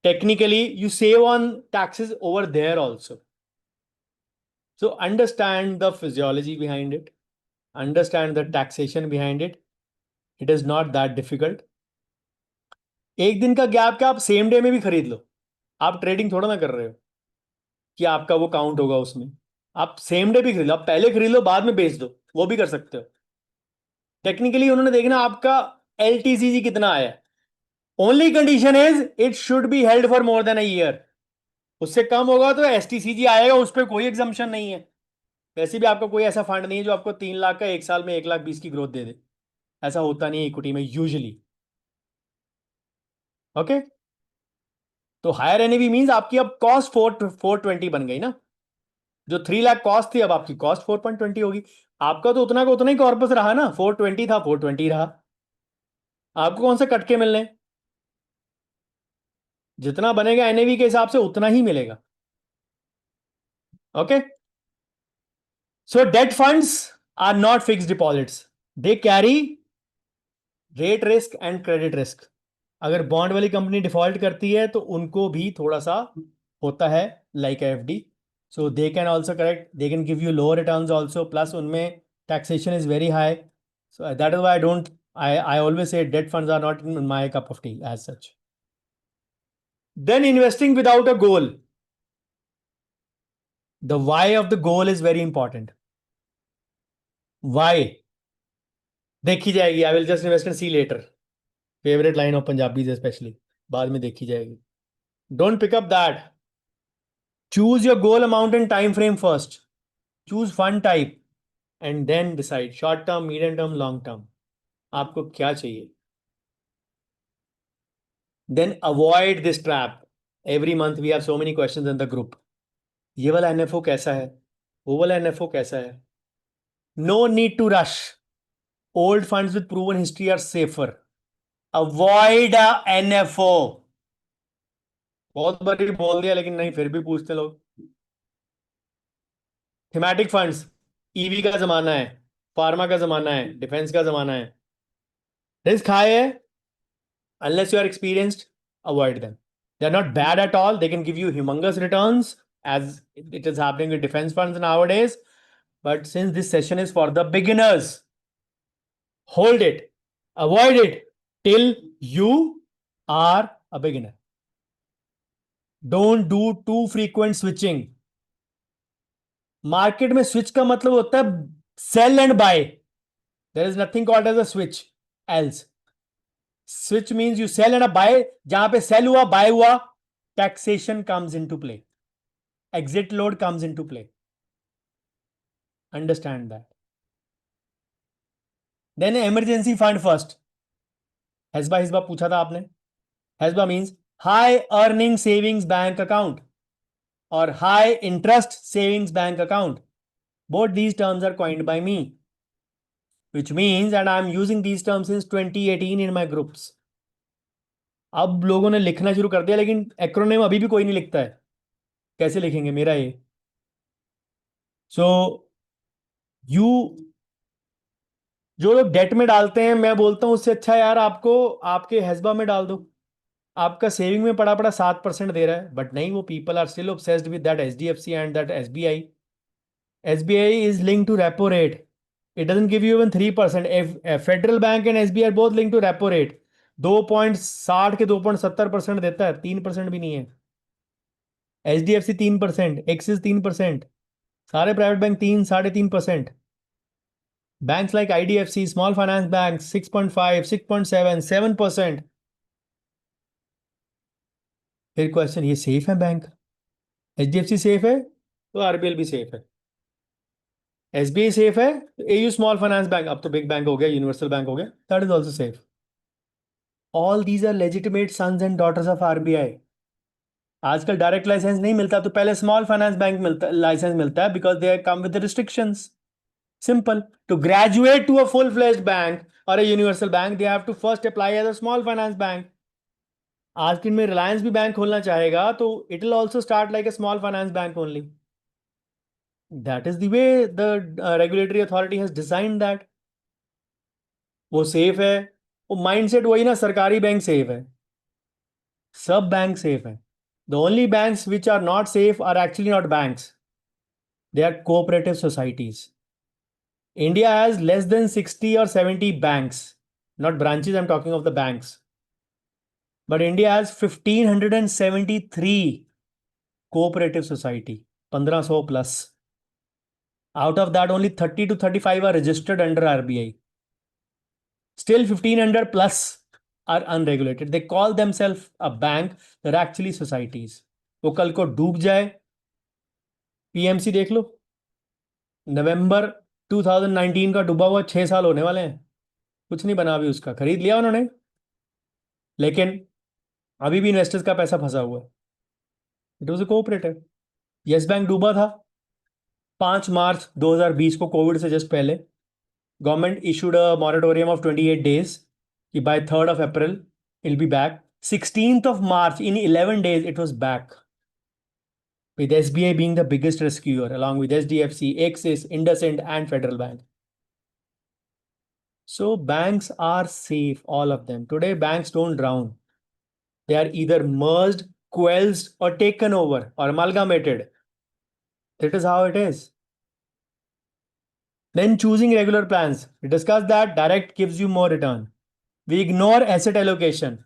technically you save on taxes over there also. So understand the physiology behind it, understand the taxation behind it. It is not that difficult. एक दिन का gap क्या आप same day में भी खरीद लो. आप trading थोड़ा ना कर रहे हो कि आपका वो काउंट होगा उसमें. आप सेम डे भी खरीद लो, आप पहले खरीद लो बाद में बेच दो, वो भी कर सकते हो. टेक्निकली उन्होंने देखना आपका एलटीसीजी कितना आया. Only condition is it should be held for more than a year. उससे कम होगा तो एसटीसीजी आएगा, उस पर कोई एग्जाम्पशन नहीं है. वैसे भी आपका कोई ऐसा फंड नहीं है जो आपको 3 लाख का एक साल में 1,20,000 की ग्रोथ दे दे. ऐसा होता नहीं है इक्विटी में यूजुअली. ओके. तो हायर एनएवी मींस आपकी अब कॉस्ट 420 बन गई ना. जो 3 लाख कॉस्ट थी अब आपकी कॉस्ट 4.20 होगी. आपका तो उतना का उतना ही कॉर्पस रहा ना. 420 था, 420 रहा. आपको कौन से कटके मिलने? जितना बनेगा एनएवी के हिसाब से उतना ही मिलेगा. Okay. So debt funds are not fixed deposits. They carry rate risk and credit risk. अगर बॉन्ड वाली कंपनी डिफॉल्ट करती है तो उनको भी थोड़ा सा होता है, like FD. So they can also correct, they can give you lower returns also, plus उनमें taxation is very high. So that is why I don't, I always say debt funds are not in my cup of tea as such. Then investing without a goal. The why of the goal is very important. Why? देखी जाएगी, I will just invest and see later. Favourite line of Punjabis specially, बाद में देखी जाएगी। Don't pick up that. Choose your goal amount and time frame first. Choose fund type and then decide short term, medium term, long term, आपको क्या चाहिए। Then avoid this trap. Every month we have so many questions in the group. ये वाला NFO कैसा है, वो वाला NFO कैसा है। No need to rush. Old funds with proven history are safer. Avoid NFO. बहुत बारी बोल दिया लेकिन नहीं, फिर भी पूछते लोग। थीमेटिक फंड्स, ईवी का जमाना है, फार्मा का जमाना है, डिफेंस का जमाना है, रिस्क हाई है। Unless you are experienced, avoid them. They're not bad at all. They can give you humongous returns, as it is happening with defense funds nowadays. But since this session is for the beginners, hold it, avoid it till you are a beginner. Don't do too frequent switching. Market में switch का मतलब होता है sell and buy. There is nothing called as a switch else. Switch means you sell and buy. जहां पे sell हुआ, buy हुआ, taxation comes into play, exit load comes into play. Understand that. Then emergency fund first. HESBA HISBA पूछा था आपने। HESBA means high earning savings bank account और high interest savings bank account. Both these terms are coined by me, which means that I am using these terms since 2018 in my groups. अब लोगों ने लिखना शुरू कर दिया, लेकिन acronym अभी भी कोई नहीं लिखता है। कैसे लिखेंगे मेरा ये। सो यू, जो लोग डेट में डालते हैं, मैं बोलता हूं उससे अच्छा यार आपको आपके हैसबा में डाल दो। आपका सेविंग में पड़ा पड़ा 7% दे रहा है, बट नहीं, वो people are still obsessed with that HDFC and that SBI. SBI is link to repo rate. It doesn't give you even 3%। Federal bank and SBI both link to repo rate. 2.60 के 2.70% देता है, 3% भी नहीं है। HDFC 3%, axis 3%, सारे private bank 3-3.5%। Banks like IDFC, small finance bank 6.5, 6.7, 7%। फिर question, ये safe है बैंक? एचडीएफसी सेफ है तो आरबीएल भी सेफ है। एसबीआई सेफ है तो एयू स्मॉल फाइनेंस बैंक, अब तो बिग बैंक हो गया, यूनिवर्सल बैंक हो गया, that is also safe. All these are legitimate sons and daughters of RBI. आजकल डायरेक्ट लाइसेंस नहीं मिलता तो पहले स्मॉल फाइनेंस बैंक मिलता, लाइसेंस मिलता है, because they come with restrictions. Simple. To graduate to a full-fledged bank or a universal bank, they have to first apply as a small finance bank. आज के दिन में रिलायंस भी बैंक खोलना चाहेगा तो it will also start like a small finance bank only. That is the way the regulatory authority has designed that. वो safe है, वो माइंडसेट वही ना, सरकारी बैंक सेफ है, सब बैंक सेफ है। The only banks which are not safe are actually not banks. They are cooperative societies. India has less than 60 or 70 banks, not branches, I'm talking of the banks. But India has 1573 cooperative society, 1500 plus. Out of that, only 30 to 35 are registered under RBI. Still 1500 plus are unregulated. They call themselves a bank, they're actually societies. वो कल को डूब जाए, PMC देख लो, नवंबर 2019 का डूबा हुआ 6 साल होने वाले हैं, कुछ नहीं बना अभी उसका, खरीद लिया उन्होंने, लेकिन अभी भी इन्वेस्टर्स का पैसा फंसा हुआ है। It was a cooperative. Yes bank डूबा था 5 मार्च 2020 को, कोविड से जस्ट पहले। Government issued a moratorium of 28 days कि by 3rd of April it be back. 16th of March, in 11 days it was back, with SBI being the biggest rescuer along with HDFC, Axis, IndusInd and Federal Bank. So banks are safe, all of them. Today, banks don't drown. They are either merged, quelched, or taken over or amalgamated. That is how it is. Then choosing regular plans. We discussed that direct gives you more return. We ignore asset allocation.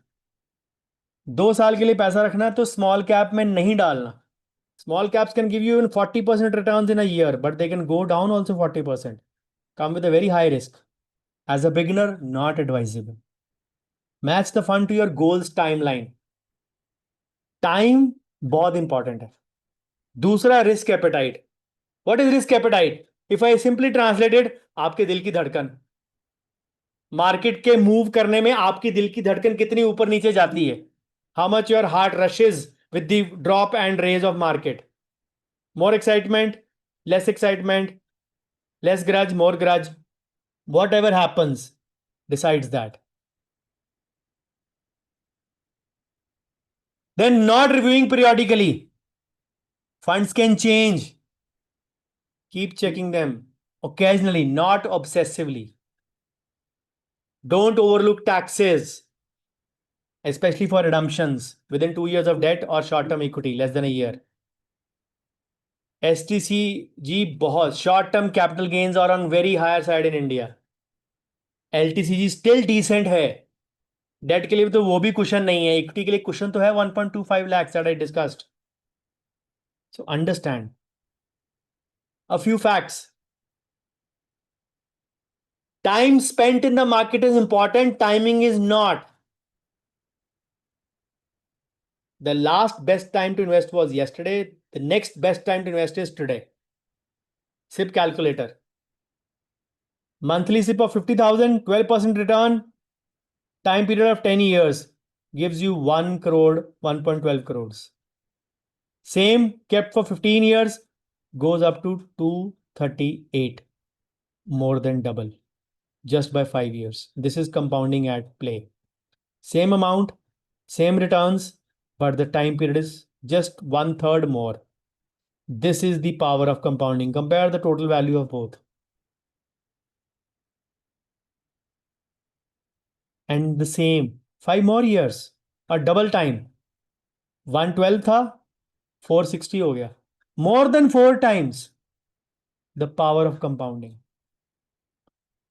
2 साल के लिए पैसा रखना है तो small cap में नहीं डालना. Small caps can give you even 40% returns in a year, but they can go down also 40%. Come with a very high risk. As a beginner, not advisable. Match the fund to your goals timeline. Time बहुत important है. दूसरा risk appetite. What is risk appetite? If I simply translated, आपके दिल की धड़कन. Market के move करने में आपकी दिल की धड़कन कितनी ऊपर नीचे जाती है. How much your heart rushes with the drop and raise of market. More excitement, less excitement, less grudge, more grudge. Whatever happens decides that. Then not reviewing periodically. Funds can change. Keep checking them occasionally, not obsessively. Don't overlook taxes, especially for redemptions within 2 years of debt or short-term equity, less than a year. STCG बहुत short-term capital gains are on very higher side in India. LTCG still decent है. Date के लिए तो वो भी cushion नहीं है. Equity के लिए कुशन तो है 1.25 lakhs that I discussed. So understand a few facts. Time spent in the market is important. Timing is not. The last best time to invest was yesterday. The next best time to invest is today. SIP calculator. Monthly SIP of 50,000, 12% return. Time period of 10 years gives you 1 crore, 1.12 crores. Same kept for 15 years goes up to 238. More than double just by 5 years. This is compounding at play. Same amount, same returns, but the time period is just 1/3 more. This is the power of compounding. Compare the total value of both. And the same 5 more years or double time. 112 था 460 हो गया. More than 4 times. The power of compounding.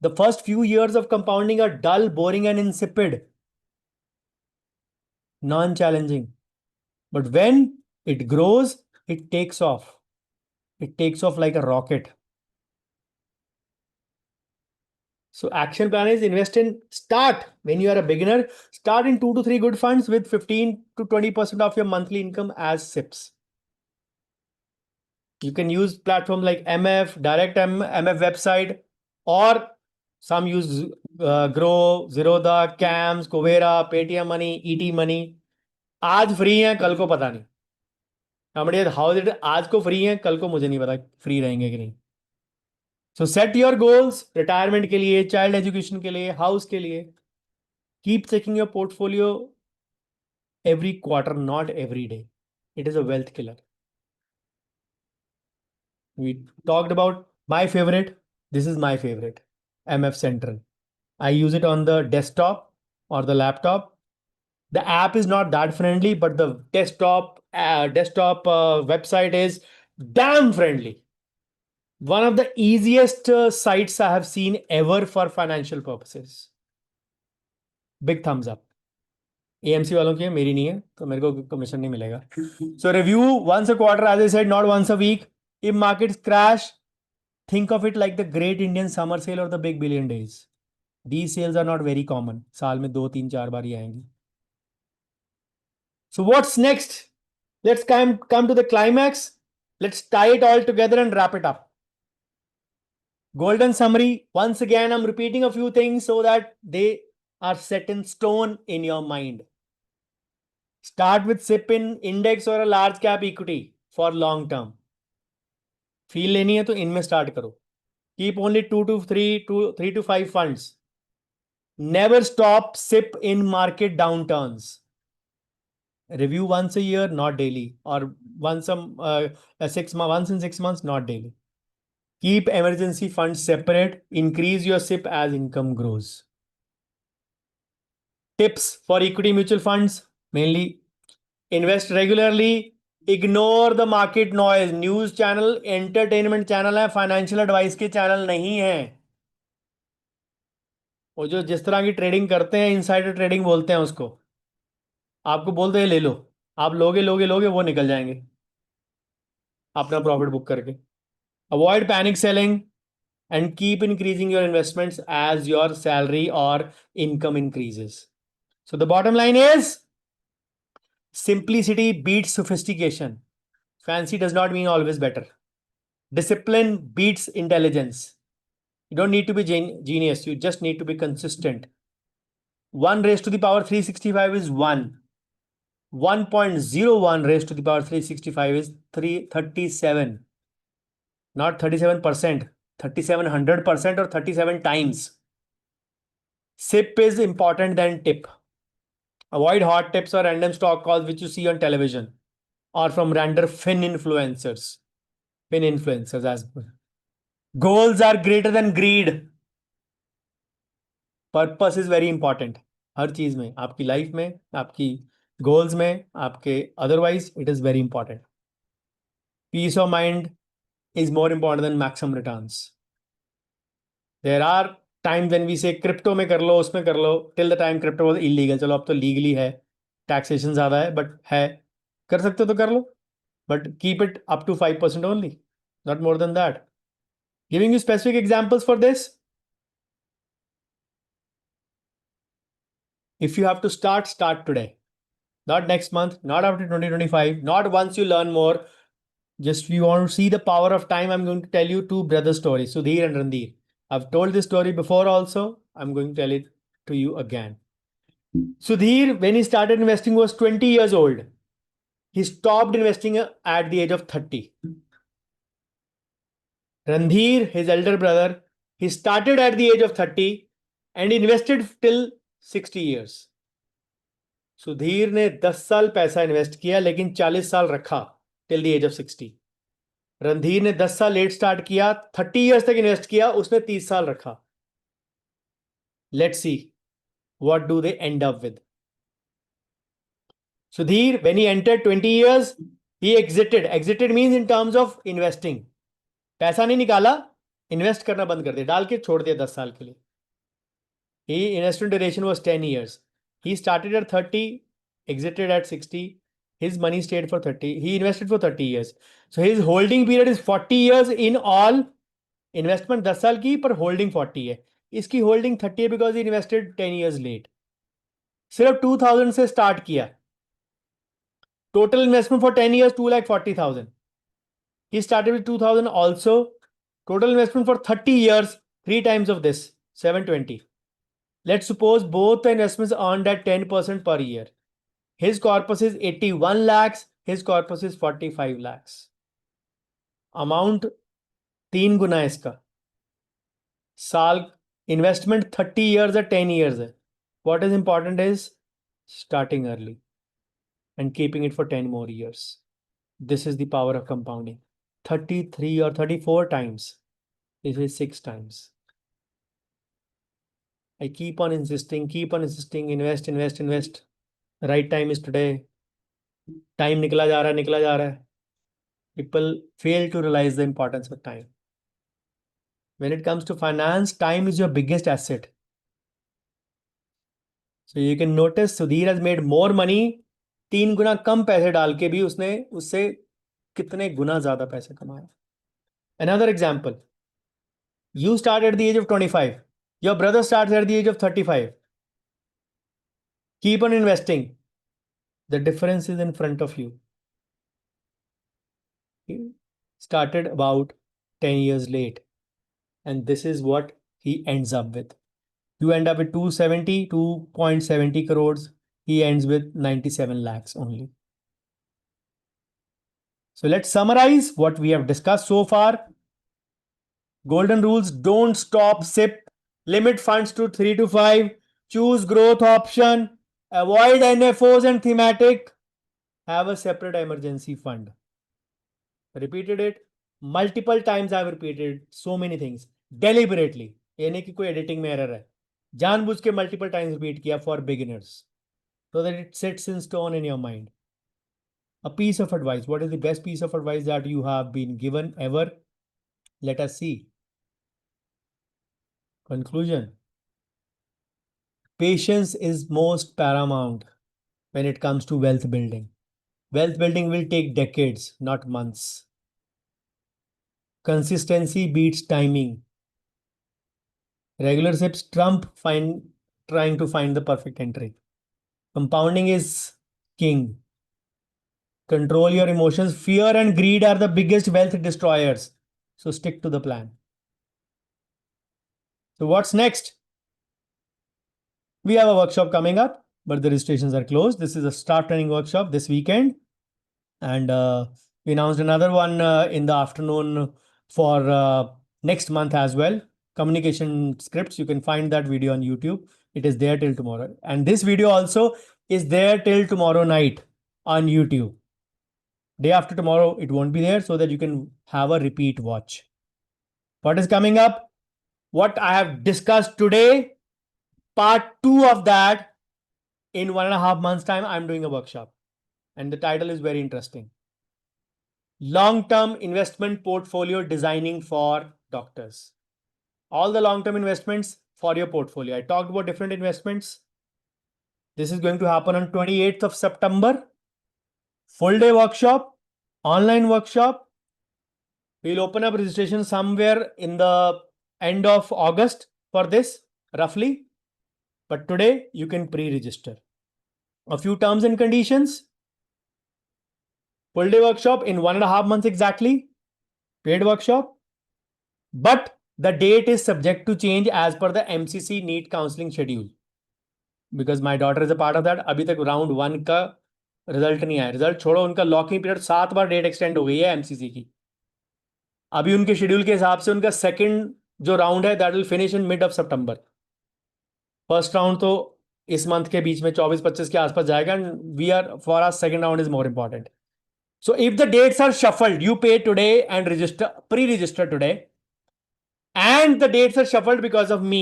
The first few years of compounding are dull, boring, and insipid. Non-challenging. But when it grows, it takes off. It takes off like a rocket. So action plan is start when you are a beginner, start in 2 to 3 good funds with 15 to 20% of your monthly income as SIPs. You can use platforms like MF, Direct MF website, or some use Grow, Zerodha, CAMS, Covera, Paytm Money, ET Money. आज free है, कल को पता नहीं. How it आज को free है, कल को मुझे नहीं पता फ्री रहेंगे कि नहीं. So set your goals, retirement के लिए, child education के लिए, house के लिए. Keep checking your portfolio every quarter, not every day. It is a wealth killer. We talked about my favorite. This is my favorite, MF Central. I use it on the desktop or the laptop. The app is not that friendly, but the desktop website is damn friendly. One of the easiest sites I have seen ever for financial purposes. Big thumbs up. AMC वालों की है, मेरी नहीं है, तो मेरे को commission नहीं मिलेगा. So review once a quarter, as I said, not once a week. If markets crash, think of it like the Great Indian Summer Sale or the Big Billion Days. These sales are not very common. साल में 2, 3, 4 बार ही आएंगी. So what's next? Let's come to the climax. Let's tie it all together and wrap it up. Golden summary. Once again, I'm repeating a few things so that they are set in stone in your mind. Start with SIP in index or a large cap equity for long term. Feel लेनी है तो इनमें start करो. Keep only 3 to 5 funds. Never stop SIP in market downturns. Review once a year, not daily, or once in 6 months, not daily. Keep emergency funds separate. Increase your SIP as income grows. Tips for equity mutual funds, mainly invest regularly, ignore the market noise. News channel entertainment channel है, financial advice के channel नहीं है। वो जो जिस तरह की trading करते हैं, इनसाइडर ट्रेडिंग बोलते हैं उसको। आपको बोलते हैं ले लो, आप लोगे लोगे लोगे, वो निकल जाएंगे अपना प्रॉफिट बुक करके। Avoid panic selling and keep increasing your investments as your salary or income increases. So the bottom line is simplicity beats sophistication. Fancy does not mean always better. Discipline beats intelligence. You don't need to be genius, you just need to be consistent. 1 raised to the power 365 is 1. 1.01 raised to the power 365 is 337. Not 37%, 3700% or 37 times. SIP is important than tip. Avoid hot tips or random stock calls which you see on television or from random fin influencers. Fin influencers as goals are greater than greed. Purpose is very important. हर चीज में, आपकी life में, आपकी goals में, आपके otherwise it is very important. Peace of mind is more important than maximum returns. There are times when we say crypto में कर लो, उसमें कर लो, till the time crypto was illegal. चलो अब तो लीगली है, टैक्सेशन ज्यादा है, बट है, कर सकते हो तो कर लो, but keep it up to 5% only, not more than that. Giving you specific examples for this. If you have to start today, not next month, not after 2025, not once you learn more. Just if you want to see the power of time, I'm going to tell you two brother stories, Sudhir and Randhir. I've told this story before also. I'm going to tell it to you again. Sudhir, when he started investing, was 20 years old. He stopped investing at the age of 30. Randhir, his elder brother, he started at the age of 30 and invested till 60 years. Sudhir ने 10 साल पैसा invest किया लेकिन 40 साल रखा till the age of 60. Randhir ने 10 साल let start किया, 30 इयर्स तक इन्वेस्ट किया, उसने 30 साल रखा. Let's see what do they and up with. Sudhir when he entered 20 years, he exerted means in terms of investing. पैसा नहीं निकाला, इन्वेस्ट करना बंद कर दिया, डाल के छोड़ दिया 10 साल के लिए. He investment duration was 10 years. He started at 30, exited at 60. His money stayed for 30. He invested for 30 years. So his holding period is 40 years in all. Investment 10 साल की पर होल्डिंग 40 है. इसकी होल्डिंग 30 है because he invested 10 years late. सिर्फ 2000 से start किया. Total investment for 10 years 2,40,000. He started with 2000 also. Total investment for 30 years, 3 times of this, 720. Let's suppose both the investments earned at 10% per year. His corpus is 81 lakhs, his corpus is 45 lakhs. Amount 3 गुना है इसका. साल investment 30 years है, 10 years है. What is important is starting early and keeping it for 10 more years. This is the power of compounding. 33 or 34 times. This is 6 times. I keep on insisting, invest. Right time is today. Time निकला जा रहा है. People fail to realize the importance of time. When it comes to finance, time is your biggest asset. So you can notice Sudhir has made more money. 3 गुना कम पैसे डाल के भी उसने उससे कितने गुना ज्यादा पैसे कमाए. Another example. You start at the age of 25. Your brother starts at the age of 35. Keep on investing. The difference is in front of you. He started about 10 years late. And this is what he ends up with. You end up with 2.70 crores. He ends with 97 lakhs only. So let's summarize what we have discussed so far. Golden rules: don't stop SIP, limit funds to 3 to 5, choose growth option, avoid NFOs and thematic, have a separate emergency fund. Repeated it. Multiple times I've repeated so many things deliberately. ये नहीं कि कोई editing में error है. जानबूझ के multiple times repeat किया for beginners so that it sits in stone in your mind. A piece of advice. What is the best piece of advice that you have been given ever? Let us see. Conclusion. Patience is most paramount when it comes to wealth building. Wealth building will take decades, not months. Consistency beats timing. Regular sips trump trying to find the perfect entry. Compounding is king. Control your emotions. Fear and greed are the biggest wealth destroyers. So stick to the plan. So what's next? We have a workshop coming up, but the registrations are closed. This is a staff training workshop this weekend. And we announced another one in the afternoon for next month as well. Communication scripts. You can find that video on YouTube. It is there till tomorrow. And this video also is there till tomorrow night on YouTube. Day after tomorrow, it won't be there so that you can have a repeat watch. What is coming up? What I have discussed today, part 2 of that, in 1.5 months' time, I'm doing a workshop. And the title is very interesting. Long-term investment portfolio designing for doctors. All the long-term investments for your portfolio. I talked about different investments. This is going to happen on 28th of September. Full day workshop, online workshop. We'll open up registration somewhere in the end of August for this, roughly. But today you can pre-register. A few terms and conditions. Full day workshop in 1.5 months exactly. Paid workshop. But the date is subject to change as per the MCC NEET counseling schedule. Because my daughter is a part of that. अभी तक round 1 का result नहीं आया. Result छोड़ो, उनका locking period 7 बार date extend हो गई है एमसीसी की. अभी उनके शेड्यूल के हिसाब से उनका सेकंड जो राउंड है that will finish in mid of September. First round तो इस मंथ के बीच में 24-25 के आसपास जाएगा. We are for our second round is more important. So if the dates are shuffled, you pay today and pre-register today, and the dates are shuffled because of me,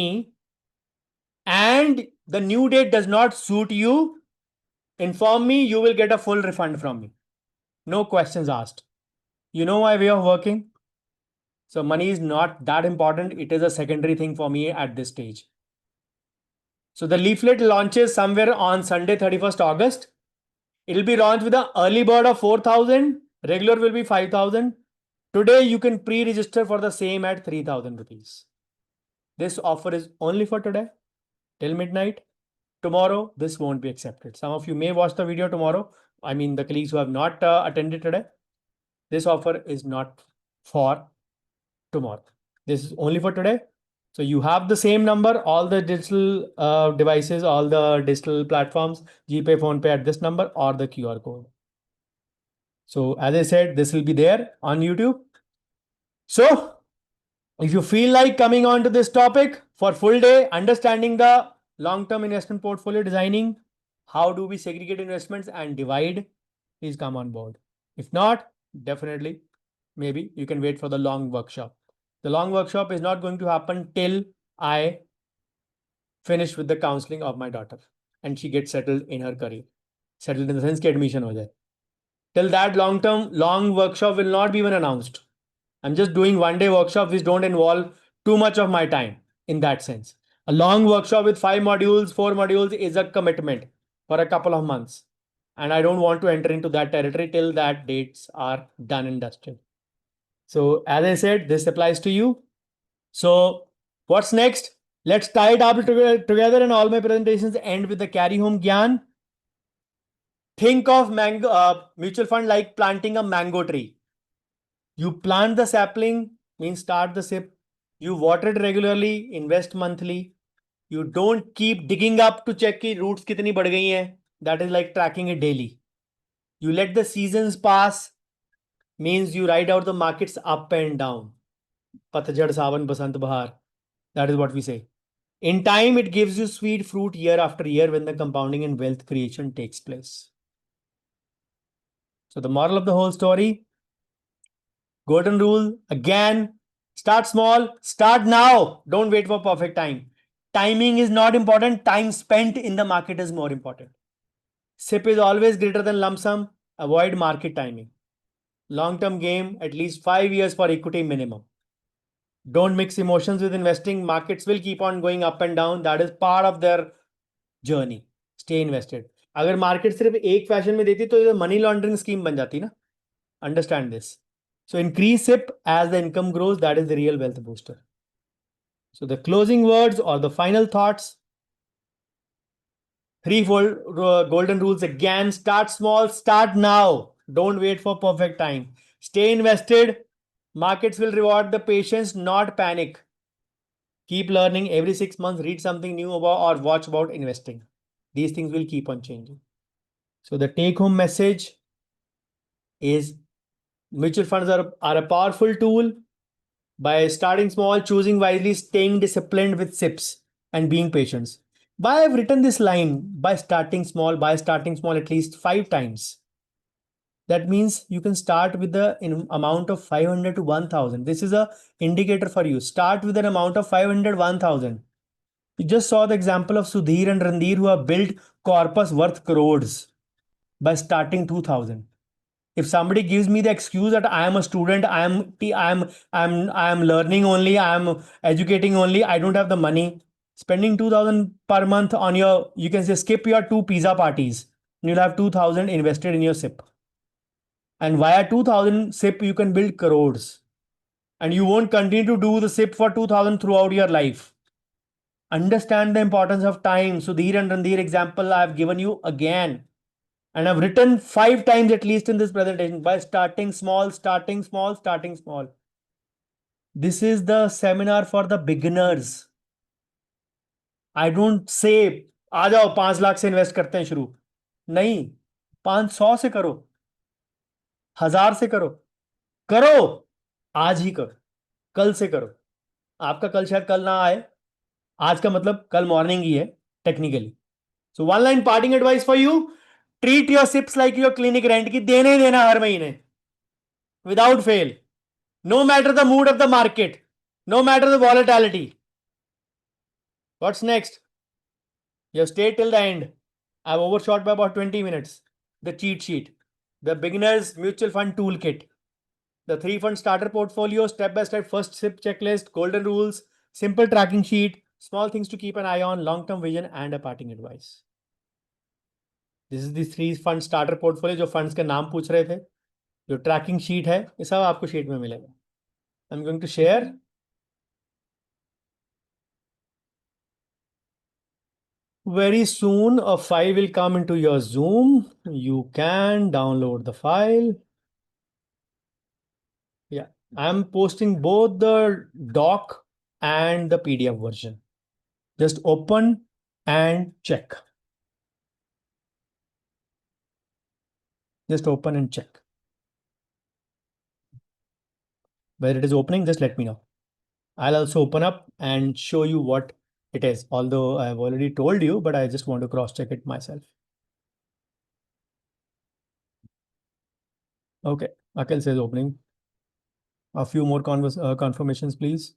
and the new date does not suit you, inform me, you will get a full refund from me. No questions asked. You know my way of working. So money is not that important. It is a secondary thing for me at this stage. So the leaflet launches somewhere on Sunday, 31st August. It will be launched with an early bird of 4,000. Regular will be 5,000. Today, you can pre-register for the same at 3,000 rupees. This offer is only for today, till midnight. Tomorrow, this won't be accepted. Some of you may watch the video tomorrow. I mean, the colleagues who have not attended today. This offer is not for tomorrow. This is only for today. So you have the same number, all the digital devices, all the digital platforms, GPay, PhonePe at this number or the QR code. So as I said, this will be there on YouTube. So if you feel like coming on to this topic for full day, understanding the long-term investment portfolio designing, how do we segregate investments and divide, please come on board. If not, definitely, maybe you can wait for the long workshop. The long workshop is not going to happen till I finish with the counseling of my daughter and she gets settled in her career. Settled in the sense that admission ho jaye. Till that long workshop will not be even announced. I'm just doing one day workshop which don't involve too much of my time in that sense. A long workshop with 5 modules, 4 modules is a commitment for a couple of months. And I don't want to enter into that territory till that dates are done and dusted. So as I said, this applies to you. So what's next? Let's tie it up together and all my presentations end with the carry home gyan. Think of mutual fund like planting a mango tree. You plant the sapling, means start the sip. You water it regularly, invest monthly. You don't keep digging up to check ki roots kitni bad gayi hai. That is like tracking it daily. You let the seasons pass, means you ride out the markets up and down. Patjhad, Sawan, Basant, Bahar. That is what we say. In time, it gives you sweet fruit year after year when the compounding and wealth creation takes place. So the moral of the whole story, Golden rule again. Start small, start now. Don't wait for perfect time. Timing is not important. Time spent in the market is more important. SIP is always greater than lump sum. Avoid market timing. Long-term game, at least 5 years for equity minimum. Don't mix emotions with investing. Markets will keep on going up and down. That is part of their journey. Stay invested. अगर market सिर्फ एक fashion में देती तो ये money laundering scheme बन जाती ना. Understand this. So increase SIP as the income grows. That is the real wealth booster. So the closing words or the final thoughts. Threefold golden rules again. Start small, start now. Don't wait for perfect time. Stay invested. Markets will reward the patience, not panic. Keep learning every 6 months. Read something new about or watch about investing. These things will keep on changing. So the take home message is mutual funds are a powerful tool. By starting small, choosing wisely, staying disciplined with SIPs and being patient. Why I've written this line by starting small at least 5 times. That means you can start with the amount of 500 to 1000. This is a indicator for you. Start with an amount of 500, 1000. You just saw the example of Sudhir and Randhir who have built corpus worth crores by starting 2000. If somebody gives me the excuse that I am a student, I am learning only, I am educating only, I don't have the money, spending 2000 per month on your, you can say skip your 2 pizza parties, you'll have 2000 invested in your SIP. And via 2000 SIP, you can build crores. And you won't continue to do the SIP for 2000 throughout your life. Understand the importance of time. Sudhir and Randhir example I've given you again. And I've written 5 times at least in this presentation by starting small, starting small, starting small. This is the seminar for the beginners. I don't say, आ जाओ 5 लाख से invest करते हैं शुरू. नहीं, 500 से करो, 1000 से करो, करो, आज ही करो, कल से करो. आपका कल शायद कल ना आए, आज का मतलब कल मॉर्निंग ही है technically. So one line parting advice for you. Treat your SIPs like your clinic rent की देने ही देना हर महीने without fail. No matter the mood of the market, no matter the volatility. What's next? You have stayed till the end. I've overshot by about 20 minutes. The cheat sheet, the beginner's mutual fund toolkit, the 3 fund starter portfolio, step-by-step first SIP checklist, golden rules, simple tracking sheet, small things to keep an eye on, long-term vision, and a parting advice. This is the 3 fund starter portfolio. जो funds के नाम पूछ रहे थे, जो tracking sheet है, ये सब आपको sheet में मिलेगा. I'm going to share. Very soon a file will come into your Zoom. You can download the file. Yeah, I'm posting both the doc and the PDF version. Just open and check. Just open and check. Where it is opening, just let me know. I'll also open up and show you what it is. Although I've already told you, but I just want to cross check it myself. Okay, Akhil says opening. A few more confirmations, please.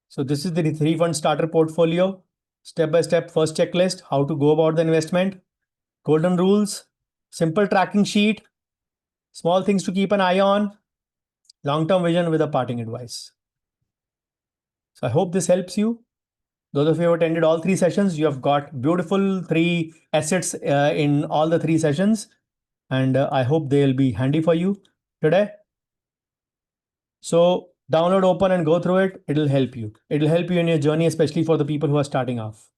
So this is the 3 fund starter portfolio. Step-by-step first checklist, how to go about the investment, golden rules, simple tracking sheet, small things to keep an eye on, long-term vision with a parting advice. So I hope this helps you. Those of you who attended all 3 sessions, you have got beautiful 3 assets in all the 3 sessions. And I hope they'll be handy for you today. So download, open and go through it. It'll help you. It'll help you in your journey, especially for the people who are starting off.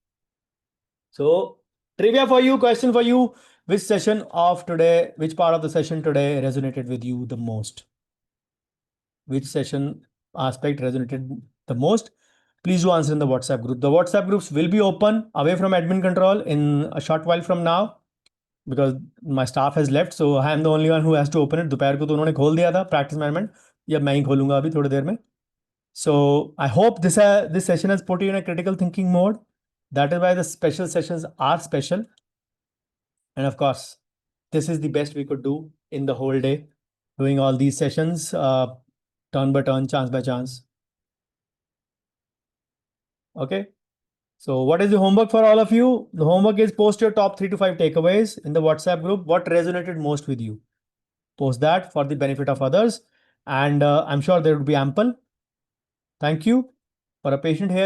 So trivia for you, question for you. Which session of today, which part of the session today resonated with you the most? Which session aspect resonated the most? Please do answer in the WhatsApp group. The WhatsApp groups will be open away from admin control in a short while from now because my staff has left. So I am the only one who has to open it. दोपहर को तो उन्होंने खोल दिया था practice management. या मैं ही खोलूंगा अभी थोड़ी देर में. So I hope this session has put you in a critical thinking mode. That is why the special sessions are special. And of course, this is the best we could do in the whole day. doing all these sessions, turn by turn, chance by chance. Okay. So what is the homework for all of you? The homework is post your top 3 to 5 takeaways in the WhatsApp group. What resonated most with you? Post that for the benefit of others. And I'm sure there would be ample. Thank you for a patient here.